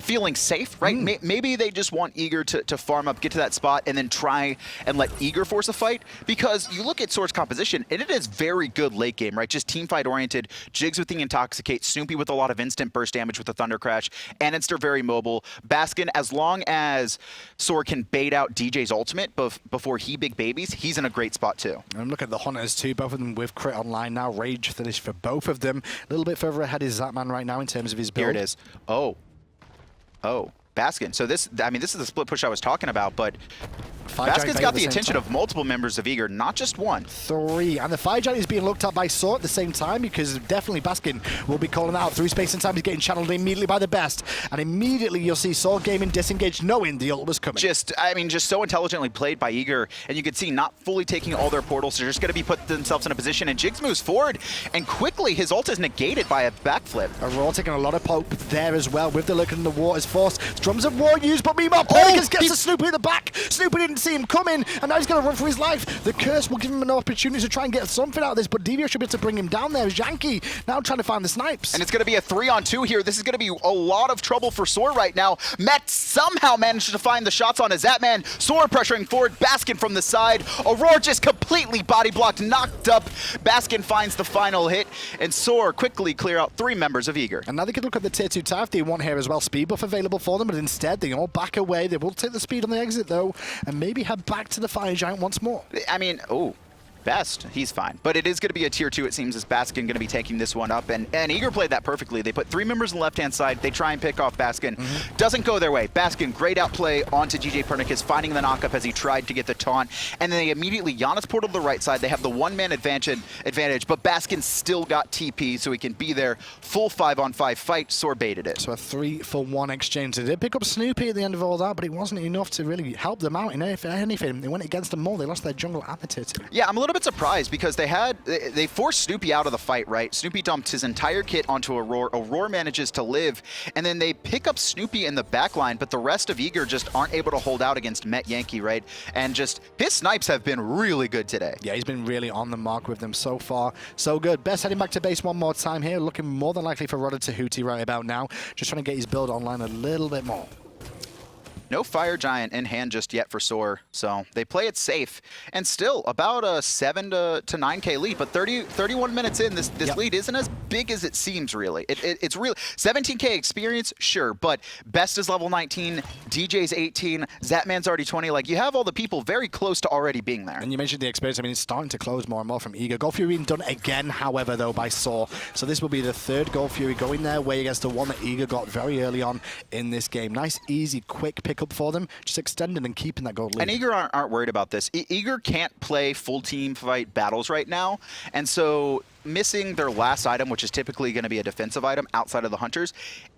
feeling safe, right? Maybe they just want Eager to farm up, get to that spot, and then try and let Eager force a fight. Because you look at SoaR's composition, and it is very good late game, right? Just team fight oriented. Jigz with the Intoxicate, Snoopy with a lot of instant burst damage with the Thunder Crash, andinster very mobile. Baskin, as long as SoaR can bait out DJ's ultimate before he big babies, he's in a great spot too. And look at the Hunters too, both of them with crit online now. Rage finished for both of them. A little bit further ahead is Zapman right now in terms of his build. Here it is. Oh, Baskin. So this is the split push I was talking about, but Baskin's got the attention of multiple members of Eager, not just one. 3. And the Fire Giant is being looked at by SoaR at the same time, because definitely Baskin will be calling out. Through space and time, he's getting channeled immediately by TheBest. And immediately you'll see SoaR Gaming disengaged, knowing the ult was coming. Just so intelligently played by Eager. And you can see not fully taking all their portals. They're just going to be put themselves in a position. And Jigz moves forward. And quickly, his ult is negated by a backflip. Aror taking a lot of poke there as well, with the look in the water's force. Drums of War used, but meanwhile, Pernicus gets to Snoopy in the back. Snoopy didn't see him coming. And now he's going to run for his life. The curse will give him an opportunity to try and get something out of this, but Divios should be able to bring him down there. Janky now trying to find the snipes. And it's going to be a 3-on-2 here. This is going to be a lot of trouble for SoaR right now. Met somehow managed to find the shots on his Zapman. SoaR pressuring forward. Baskin from the side. Aror just completely body blocked, knocked up. Baskin finds the final hit, and SoaR quickly clear out 3 members of Eager. And now they can look at the tier 2 tower if they want here as well. Speed buff available for them, but instead they all back away. They will take the speed on the exit though, and maybe head back to the Fire Giant once more. I mean, Best, he's fine. But it is going to be a tier 2, it seems, as Baskin going to be taking this one up. And Eager played that perfectly. They put 3 members on the left-hand side. They try and pick off Baskin. Doesn't go their way. Baskin, great outplay onto djpernicus, finding the knockup as he tried to get the taunt. And then they immediately Janus portal to the right side. They have the one-man advantage, but Baskin still got TP, so he can be there. Full 5-on-5 fight. SoaR baited it. So a 3-for-1 exchange. They did pick up Snoopy at the end of all that, but it wasn't enough to really help them out. If anything, they went against them more. They lost their jungle and the tier 2. Yeah, I'm a little bit surprised, because they forced Snoopy out of the fight, right? Snoopy dumped his entire kit onto Aror. Aror manages to live, and then they pick up Snoopy in the backline, but the rest of Eager just aren't able to hold out against Metyankey, right? And just his snipes have been really good today. Yeah, he's been really on the mark with them so far. So good. Best heading back to base one more time here, looking more than likely for Rodder to Hootie right about now. Just trying to get his build online a little bit more. No Fire Giant in hand just yet for SoaR, so they play it safe. And still, about a 7 to 9k lead, but 31 minutes in, this lead isn't as big as it seems, really. It's real. 17k experience, sure, but Best is level 19, DJ's 18, Zapman's already 20. Like, you have all the people very close to already being there. And you mentioned the experience. I mean, it's starting to close more and more from Eager. Gold Fury being done again, however, though, by SoaR. So this will be the 3rd Gold Fury going their way against the one that Eager got very early on in this game. Nice, easy, quick pick pick up for them, just extending and keeping that gold lead. And Eager aren't worried about this. Eager can't play full team fight battles right now, and so missing their last item, which is typically going to be a defensive item outside of the Hunters,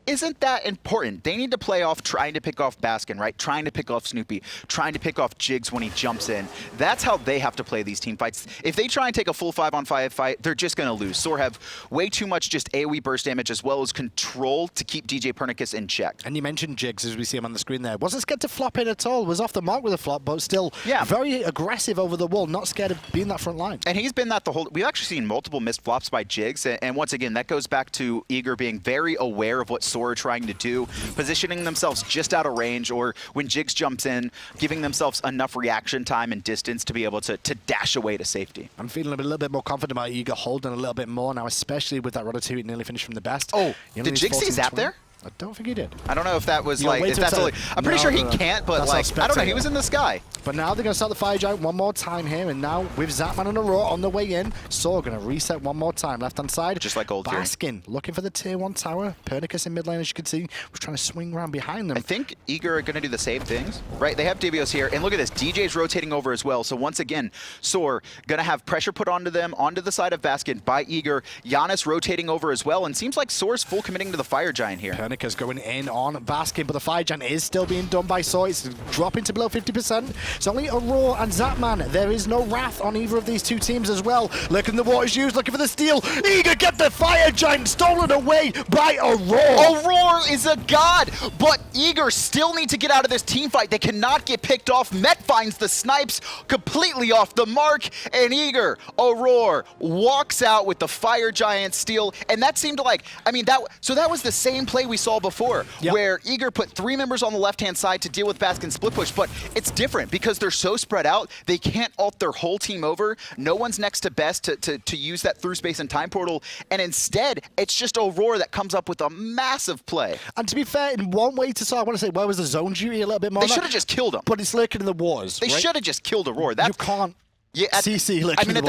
isn't that important. They need to play off trying to pick off Baskin, right? Trying to pick off Snoopy, trying to pick off Jigz when he jumps in. That's how they have to play these team fights. If they try and take a full 5-on-5 fight, they're just going to lose. SoaR have way too much just AoE burst damage as well as control to keep djpernicus in check. And you mentioned Jigz, as we see him on the screen there. Wasn't scared to flop in at all. Was off the mark with a flop, but still very aggressive over the wall, not scared of being that front line. And he's been that the whole... We've actually seen multiple missed flops by Jigz, and once again, that goes back to Eager being very aware of what SoaR are trying to do, positioning themselves just out of range, or when Jigz jumps in, giving themselves enough reaction time and distance to be able to dash away to safety. I'm feeling a little bit more confident about Eager holding a little bit more now, especially with that Ratatouille nearly finished from TheBest. Oh, did Jigz see Zap there? I don't think he did. I don't know if that was like, if that's only, I'm pretty sure he can't, but like, I don't know, he was in the sky. But now they're going to start the fire giant one more time here, and now with Zapman and Aror on the way in, SoaR going to reset one more time. Left-hand side, just like old Baskin looking for the tier 1 tower. Pernicus in mid lane, as you can see, was trying to swing around behind them. I think Eager are going to do the same things, right? They have Divios here, and look at this, DJ's rotating over as well. So once again, SoaR going to have pressure put onto them, onto the side of Baskin by Eager. Janus rotating over as well, and seems like SoaR's full committing to the fire giant here. Pernicus going in on Baskin, but the fire giant is still being done by SoaR. It's dropping to below 50%. It's only Aror and Zapman. There is no wrath on either of these two teams as well. Looking the water's used, looking for the steal. Eager get the fire giant stolen away by Aror. Aror is a god, but Eager still need to get out of this team fight. They cannot get picked off. Met finds the snipes completely off the mark, and Aror walks out with the fire giant steal, and that seemed like, I mean, that was the same play we saw before, where Eager put 3 members on the left-hand side to deal with Baskin's split push, but it's different because they're so spread out, they can't ult their whole team over. No one's next to Best to use that through space and time portal, and instead, it's just Aror that comes up with a massive play. And to be fair, in one way to I want to say, where was the zone duty a little bit more? They should have just killed him. But it's lurking in the wars. They should have just killed Aror. You can't. Yeah, CC, I mean, at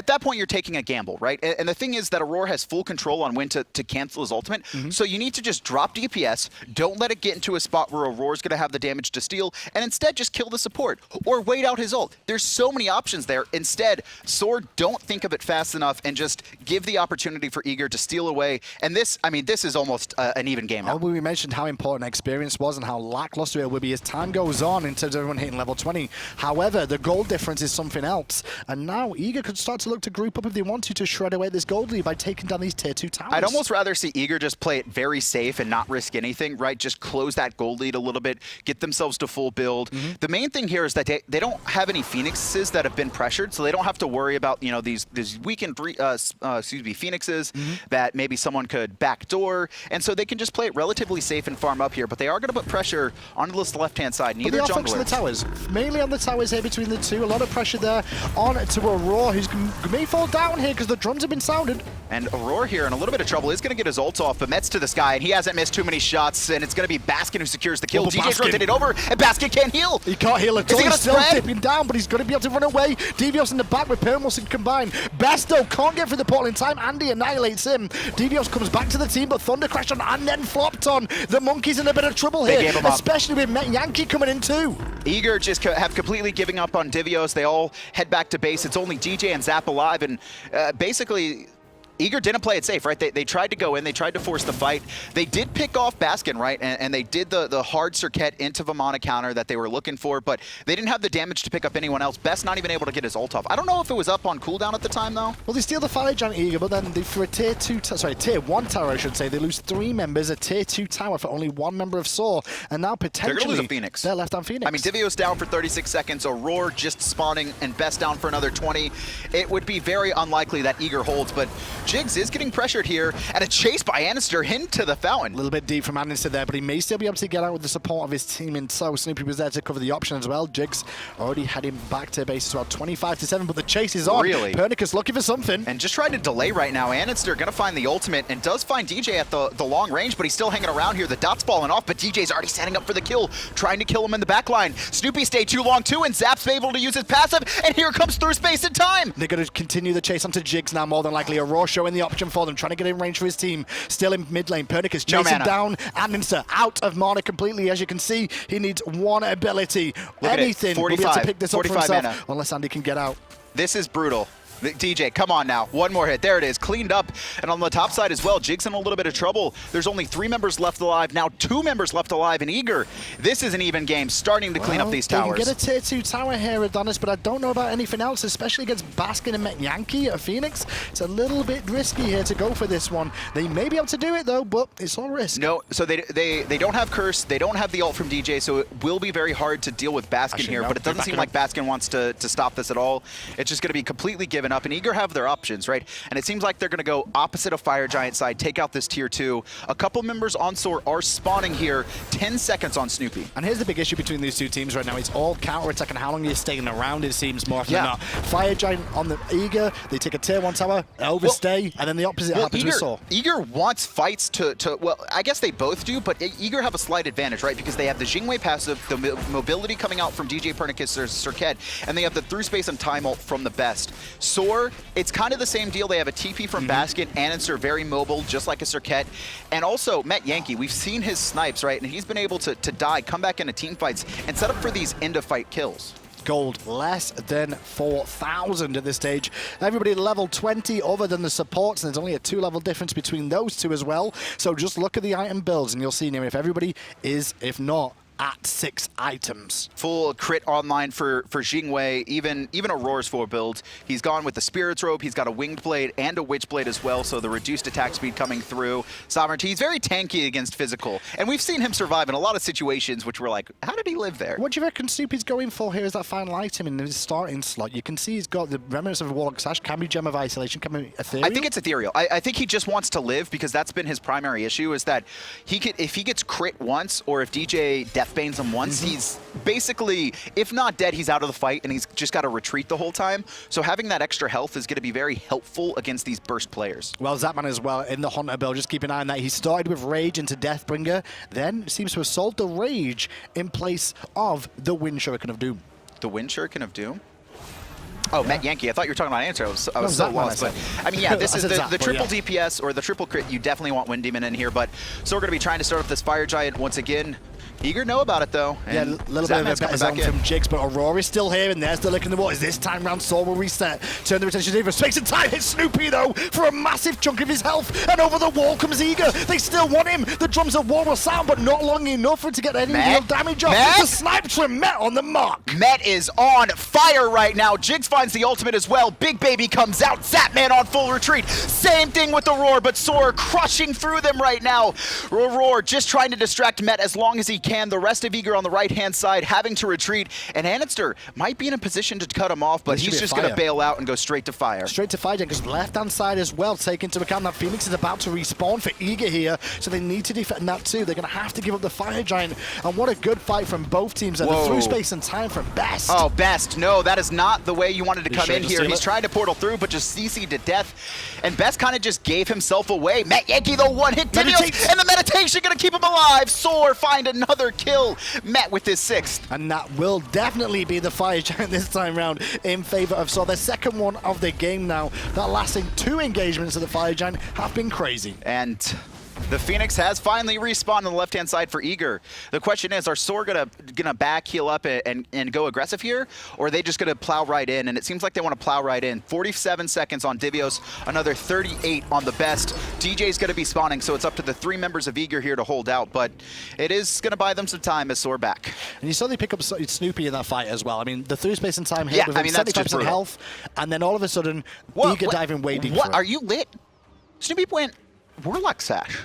that point, you're taking a gamble, right? And the thing is that Aror has full control on when to cancel his ultimate, so you need to just drop DPS, don't let it get into a spot where Auror's going to have the damage to steal, and instead just kill the support, or wait out his ult. There's so many options there. Instead, SoaR don't think of it fast enough and just give the opportunity for Eager to steal away, and this, I mean, this is almost an even game now. We mentioned how important experience was and how lackluster it will be as time goes on in terms of everyone hitting level 20. However, the gold difference is something else, and now Eager could start to look to group up if they want to shred away this gold lead by taking down these tier 2 towers. I'd almost rather see Eager just play it very safe and not risk anything, right? Just close that gold lead a little bit, get themselves to full build. The main thing here is that they don't have any Phoenixes that have been pressured, so they don't have to worry about, you know, these weakened Phoenixes that maybe someone could backdoor, and so they can just play it relatively safe and farm up here, but they are going to put pressure onto this left-hand side. Neither jungler. On the towers, mainly on the towers here between the two. A lot of pressure there on to Aror, who's may fall down here because the drums have been sounded. And Aror here in a little bit of trouble is going to get his ult off, but Met's to the sky, and he hasn't missed too many shots, and it's going to be Baskin who secures the kill. DJ's rotated over, and Baskin can't heal. He can't heal at all. He's still dipping down, but he's going to be able to run away. Divios in the back with Permos combined. Best, though, can't get through the portal in time. Andy annihilates him. Divios comes back to the team, but Thunder crashed on and then flopped on. The Monkey's in a bit of trouble here, especially with Metyankey coming in too. Eager just have completely giving up on Divios. They all head back to base. It's only DJ and Zap alive, and basically Eager didn't play it safe, right? They tried to go in, they tried to force the fight. They did pick off Baskin, right? And they did the hard Serqet into Vamana counter that they were looking for, but they didn't have the damage to pick up anyone else. Best not even able to get his ult off. I don't know if it was up on cooldown at the time, though. Well, they steal the fire giant Eager, but then for a tier 1 tower, I should say, they lose 3 members, a tier 2 tower for only 1 member of SoaR, and now potentially they're going to lose a Phoenix. They're left on Phoenix. I mean, Divios down for 36 seconds, Aror just spawning, and Best down for another 20. It would be very unlikely that Eager holds, but Jigz is getting pressured here, and a chase by andinster into the fountain. A little bit deep from andinster there, but he may still be able to get out with the support of his team, and so Snoopy was there to cover the option as well. Jigz already heading back to base as well, 25-7, but the chase is on. Really? Pernicus looking for something. And just trying to delay right now. andinster going to find the ultimate, and does find DJ at the long range, but he's still hanging around here. The dot's falling off, but DJ's already setting up for the kill, trying to kill him in the back line. Snoopy stayed too long too, and Zap's able to use his passive, and here comes through space and time. They're going to continue the chase onto Jigz now, more than likely. Aror showing the option for them, trying to get in range for his team. Still in mid lane, Pernicus chasing down andinster, out of mana completely. As you can see, he needs one ability. Anything will be able to pick this up for himself, mana. Unless Andy can get out. This is brutal. DJ, come on now. One more hit. There it is. Cleaned up. And on the top side as well, Jigz in a little bit of trouble. There's only 3 members left alive. Now 2 members left alive in Eager. This is an even game, starting to clean up these towers. They can get a tier 2 tower here, Adonis, but I don't know about anything else, especially against Baskin and Metyankey at Phoenix. It's a little bit risky here to go for this one. They may be able to do it, though, but it's all risk. No, so they don't have Curse. They don't have the ult from DJ, so it will be very hard to deal with Baskin here, but it doesn't seem like Baskin wants to stop this at all. It's just going to be completely given up, and Eager have their options, right? And it seems like they're going to go opposite of Fire Giant side, take out this tier 2. A couple members on SoaR are spawning here. 10 seconds on Snoopy. And here's the big issue between these two teams right now. It's all counter-attack and how long you're staying around, it seems, more often than not. Fire Giant on the Eager, they take a tier 1 tower, overstay, and then the opposite happens with SoaR. Eager wants fights well, I guess they both do, but Eager have a slight advantage, right? Because they have the Jing passive, the mobility coming out from djpernicus or Serqet, and they have the through space and time ult from TheBest. SoaR, it's kind of the same deal. They have a TP from Baskin, andinster, very mobile, just like a Serqet. And also, Metyankey, we've seen his snipes, right? And he's been able to die, come back into team fights, and set up for these end-of-fight kills. Gold, less than 4,000 at this stage. Everybody level 20 other than the supports, and there's only a 2-level difference between those two as well. So just look at the item builds, and you'll see now if everybody is, if not, at 6 items. Full crit online for Jing, even Aror's full build. He's gone with the Spirit's Robe, he's got a Winged Blade and a Witch Blade as well, so the reduced attack speed coming through. Sovereignty, he's very tanky against physical, and we've seen him survive in a lot of situations which we're like, how did he live there? What do you reckon Snoopy's going for here as that final item in his starting slot? You can see he's got the remnants of a Warlock Sash, can be Gem of Isolation, can be Ethereal. I think it's Ethereal. I think he just wants to live because that's been his primary issue, is that if he gets crit once, or if DJ Deathbanes him once, he's basically, if not dead, he's out of the fight, and he's just got to retreat the whole time. So having that extra health is going to be very helpful against these burst players. Well, Zapman as well in the Hunter build, just keep an eye on that. He started with Rage into Deathbringer, then seems to have sold the Rage in place of the Wind Shuriken of Doom. The Wind Shuriken of Doom? Oh, Metyankey. I thought you were talking about answer. I was so lost. But I mean, yeah, this is the triple DPS or the triple crit. You definitely want Wind Demon in here, but so we're going to be trying to start up this Fire Giant once again. Eager know about it, though. Yeah, a little bit of a better zone from Jigz, but Aror is still here, and there's the lick in the waters. This time round, SoaR will reset. Turn the retention Divios. Space and time hits Snoopy, though, for a massive chunk of his health. And over the wall comes Eager. They still want him. The drums of war will sound, but not long enough for it to get any real damage off. The snipe from Met on the mark. Met is on fire right now. Jigz finds the ultimate as well. Big Baby comes out. Zapman on full retreat. Same thing with Aror, but SoaR crushing through them right now. Aror just trying to distract Met as long as he can. The rest of Eager on the right-hand side having to retreat, and andinster might be in a position to cut him off, but he's just going to bail out and go straight to fire. Straight to fire, because left-hand side as well, take into account that Phoenix is about to respawn for Eager here, so they need to defend that too. They're going to have to give up the Fire Giant, and what a good fight from both teams, and the through space and time from Best. Oh, Best, no, that is not the way you wanted to come in here. He's trying to portal through, but just CC'd to death, and Best kind of just gave himself away. Metyankey, the one-hit Divios, and the meditation going to keep him alive. SoaR find another kill. Met with his 6th. And that will definitely be the Fire Giant this time round in favor of SoaR. Their second one of the game now. That lasting 2 engagements of the Fire Giant have been crazy. And the Phoenix has finally respawned on the left-hand side for Eager. The question is, are SoaR gonna back heal up and go aggressive here, or are they just gonna plow right in? And it seems like they want to plow right in. 47 seconds on Divios, another 38 on TheBest. DJ's gonna be spawning, so it's up to the 3 members of Eager here to hold out, but it is gonna buy them some time as SoaR back. And you saw they pick up Snoopy in that fight as well. I mean, the through space and time hit with 75% health, and then all of a sudden, Eager diving way deep. What? Are you lit? Snoopy went Warlock Sash.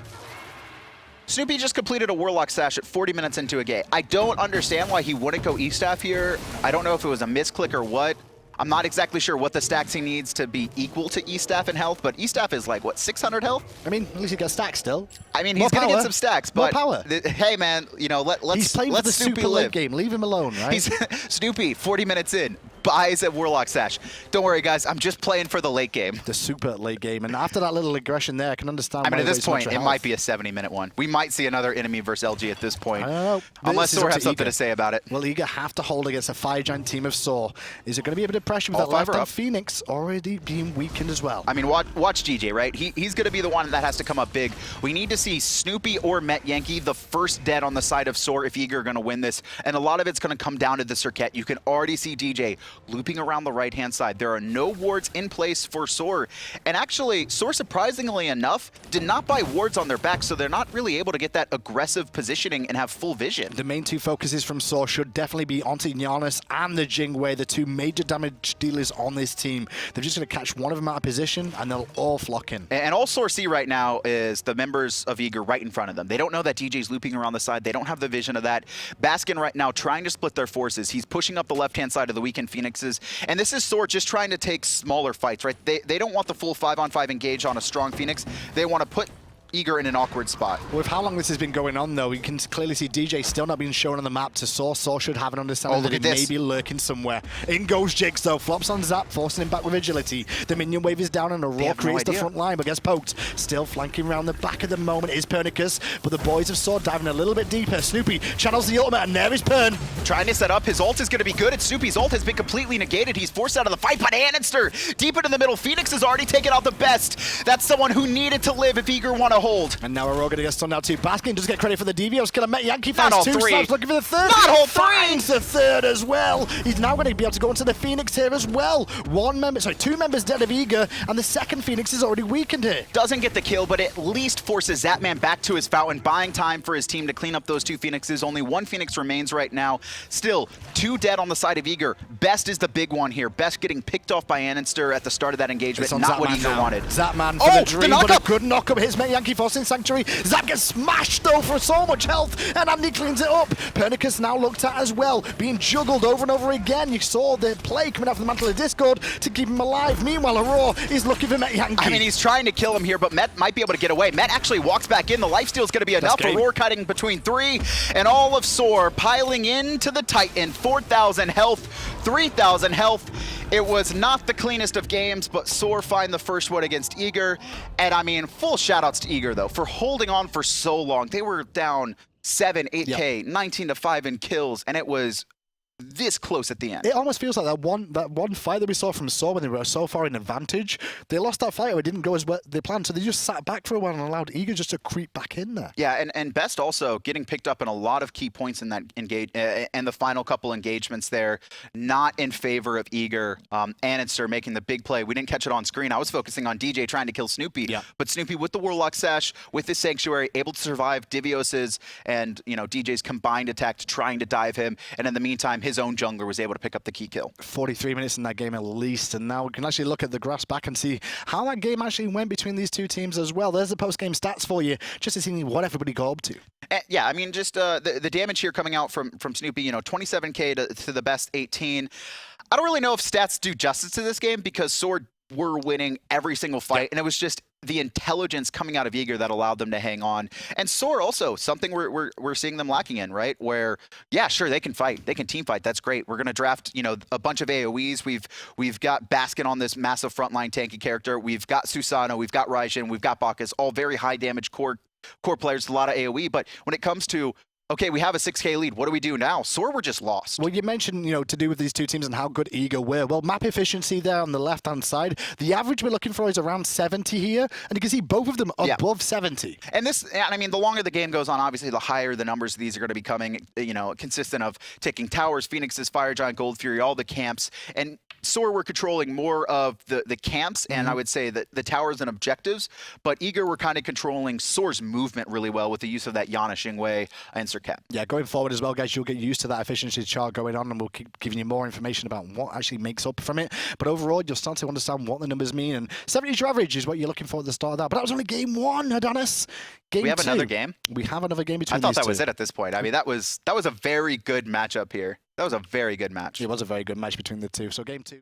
Snoopy just completed a Warlock Sash at 40 minutes into a game. I don't understand why he wouldn't go E-Staff here. I don't know if it was a misclick or what. I'm not exactly sure what the stacks he needs to be equal to E-Staff in health, but E-Staff is like, what, 600 health? I mean, at least he got stacks still. I mean, he's going to get some stacks, but power. Hey, man, you know, let's He's playing for the Snoopy super live. late game. Leave him alone, right? Snoopy, 40 minutes in. buys a Warlock Sash. Don't worry, guys. I'm just playing for the late game. The super late game. And after that little aggression there, I can understand. I mean, why at this point, it health. might be a 70-minute one. We might see another enemy versus LG at this point. I don't know. Unless SoaR has something to say about it. Will Eager have to hold against a fire giant team of SoaR? Is it going to be a bit of pressure with that left-hand Phoenix already being weakened as well? I mean, watch GJ, right? He's going to be the one that has to come up big. We need to see Snoopy or Metyankey the first dead on the side of SoaR if Eager are going to win this. And a lot of it's going to come down to the Serqet. You can already see DJ looping around the right-hand side. There are no wards in place for SoaR. And actually, SoaR, surprisingly enough, did not buy wards on their back, so they're not really able to get that aggressive positioning and have full vision. The main two focuses from SoaR should definitely be onto Janus and the Jing, the two major damage dealers on this team. They're just going to catch one of them out of position, and they'll all flock in. And all SoaR see right now is the members of Eager right in front of them. They don't know that DJ's looping around the side. They don't have the vision of that. Baskin right now trying to split their forces. He's pushing up the left-hand side of the weakened Phoenixes. And this is SoaR just trying to take smaller fights, right? They don't want the full 5-on-5 engage on a strong Phoenix. They want to put Eager in an awkward spot. With how long this has been going on, though, you can clearly see DJ still not being shown on the map to SoaR. SoaR should have an understanding that he may be lurking somewhere. In goes Jigz, though. Flops on Zap, forcing him back with agility. The minion wave is down, and Aror creates the front line, but gets poked. Still flanking around the back at the moment is Pernicus, but the boys of SoaR diving a little bit deeper. Snoopy channels the ultimate, and there is Pern. Trying to set up. His ult is going to be good. Snoopy's ult has been completely negated. He's forced out of the fight, but andinster deep into the middle. Phoenix has already taken out the best. That's someone who needed to live if Eager want to hold. And now Aror going to get stunned out too. Baskin does get credit for the Divios killer. Metyankey finds two slaps, looking for the third. Not all three! Finds the third as well. He's now going to be able to go into the Phoenix here as well. Two members dead of Eager, and the second Phoenix is already weakened here. Doesn't get the kill, but at least forces Zapman back to his fountain, buying time for his team to clean up those two Phoenixes. Only one Phoenix remains right now. Still, two dead on the side of Eager. Best is the big one here. Best getting picked off by andinster at the start of that engagement. Not what Eager wanted. Zapman for the dream, but a good knock-up. Here's Metyankey forcing Sanctuary. Zap gets smashed though for so much health, and Andy cleans it up. Pernicus now looked at as well, being juggled over and over again. You saw the play coming out from the mantle of Discord to keep him alive. Meanwhile, Aror is looking for Metyankey. I mean, he's trying to kill him here, but Met might be able to get away. Met actually walks back in. The lifesteal is going to be enough. Aror cutting between three, and all of SoaR piling into the Titan. 4,000 health, 3,000 health. It was not the cleanest of games, but SoaR find the first one against Eager. And I mean, full shoutouts to Eager, though, for holding on for so long. They were down 7, 8K, 19-5 in kills, and it was this close at the end. It almost feels like that one fight that we saw from SoaR when they were so far in advantage. They lost that fight, or it didn't go as well they planned, so they just sat back for a while and allowed Eager just to creep back in there. Yeah, and Best also getting picked up in a lot of key points in that engage and the final couple engagements there, not in favor of Eager. andinster making the big play. We didn't catch it on screen. I was focusing on DJ trying to kill Snoopy, but Snoopy with the Warlock Sash, with his Sanctuary, able to survive Divios's and DJ's combined attack trying to dive him, and in the meantime, his own jungler was able to pick up the key kill. 43 minutes in that game at least, and now we can actually look at the graphs back and see how that game actually went between these two teams as well. There's the post-game stats for you, just to see what everybody got up to. Yeah, I mean, just the damage here coming out from Snoopy, 27K to the best 18. I don't really know if stats do justice to this game because SoaR were winning every single fight, and it was just the intelligence coming out of Eager that allowed them to hang on. And SoaR also, something we're seeing them lacking in, right? Where, yeah, sure, they can fight. They can team fight. That's great. We're going to draft, a bunch of AoEs. We've got Baskin on this massive frontline tanky character. We've got Susano. We've got Raijin. We've got Bacchus. All very high damage core players, a lot of AoE. But when it comes to, okay, we have a 6K lead. What do we do now? SoaR were just lost. Well, you mentioned, to do with these two teams and how good Eager were. Well, map efficiency there on the left-hand side. The average we're looking for is around 70 here, and you can see both of them above 70. And I mean, the longer the game goes on, obviously, the higher the numbers of these are going to be coming, consistent of taking towers, Phoenixes, Fire Giant, Gold Fury, all the camps. And SoaR were controlling more of the camps, and I would say that the towers and objectives, but Eager were kind of controlling SoaR's movement really well with the use of that Janus, Xingwei, and Serqet. Yeah, going forward as well, guys, you'll get used to that efficiency chart going on, and we'll keep giving you more information about what actually makes up from it. But overall, you'll start to understand what the numbers mean, and 70 is your average is what you're looking for at the start of that. But that was only game one, Adonis. Game we have two. Another game? We have another game between I thought these that was two. it at this point. I mean, that was a very good matchup here. That was a very good match. It was a very good match between the two. So game two.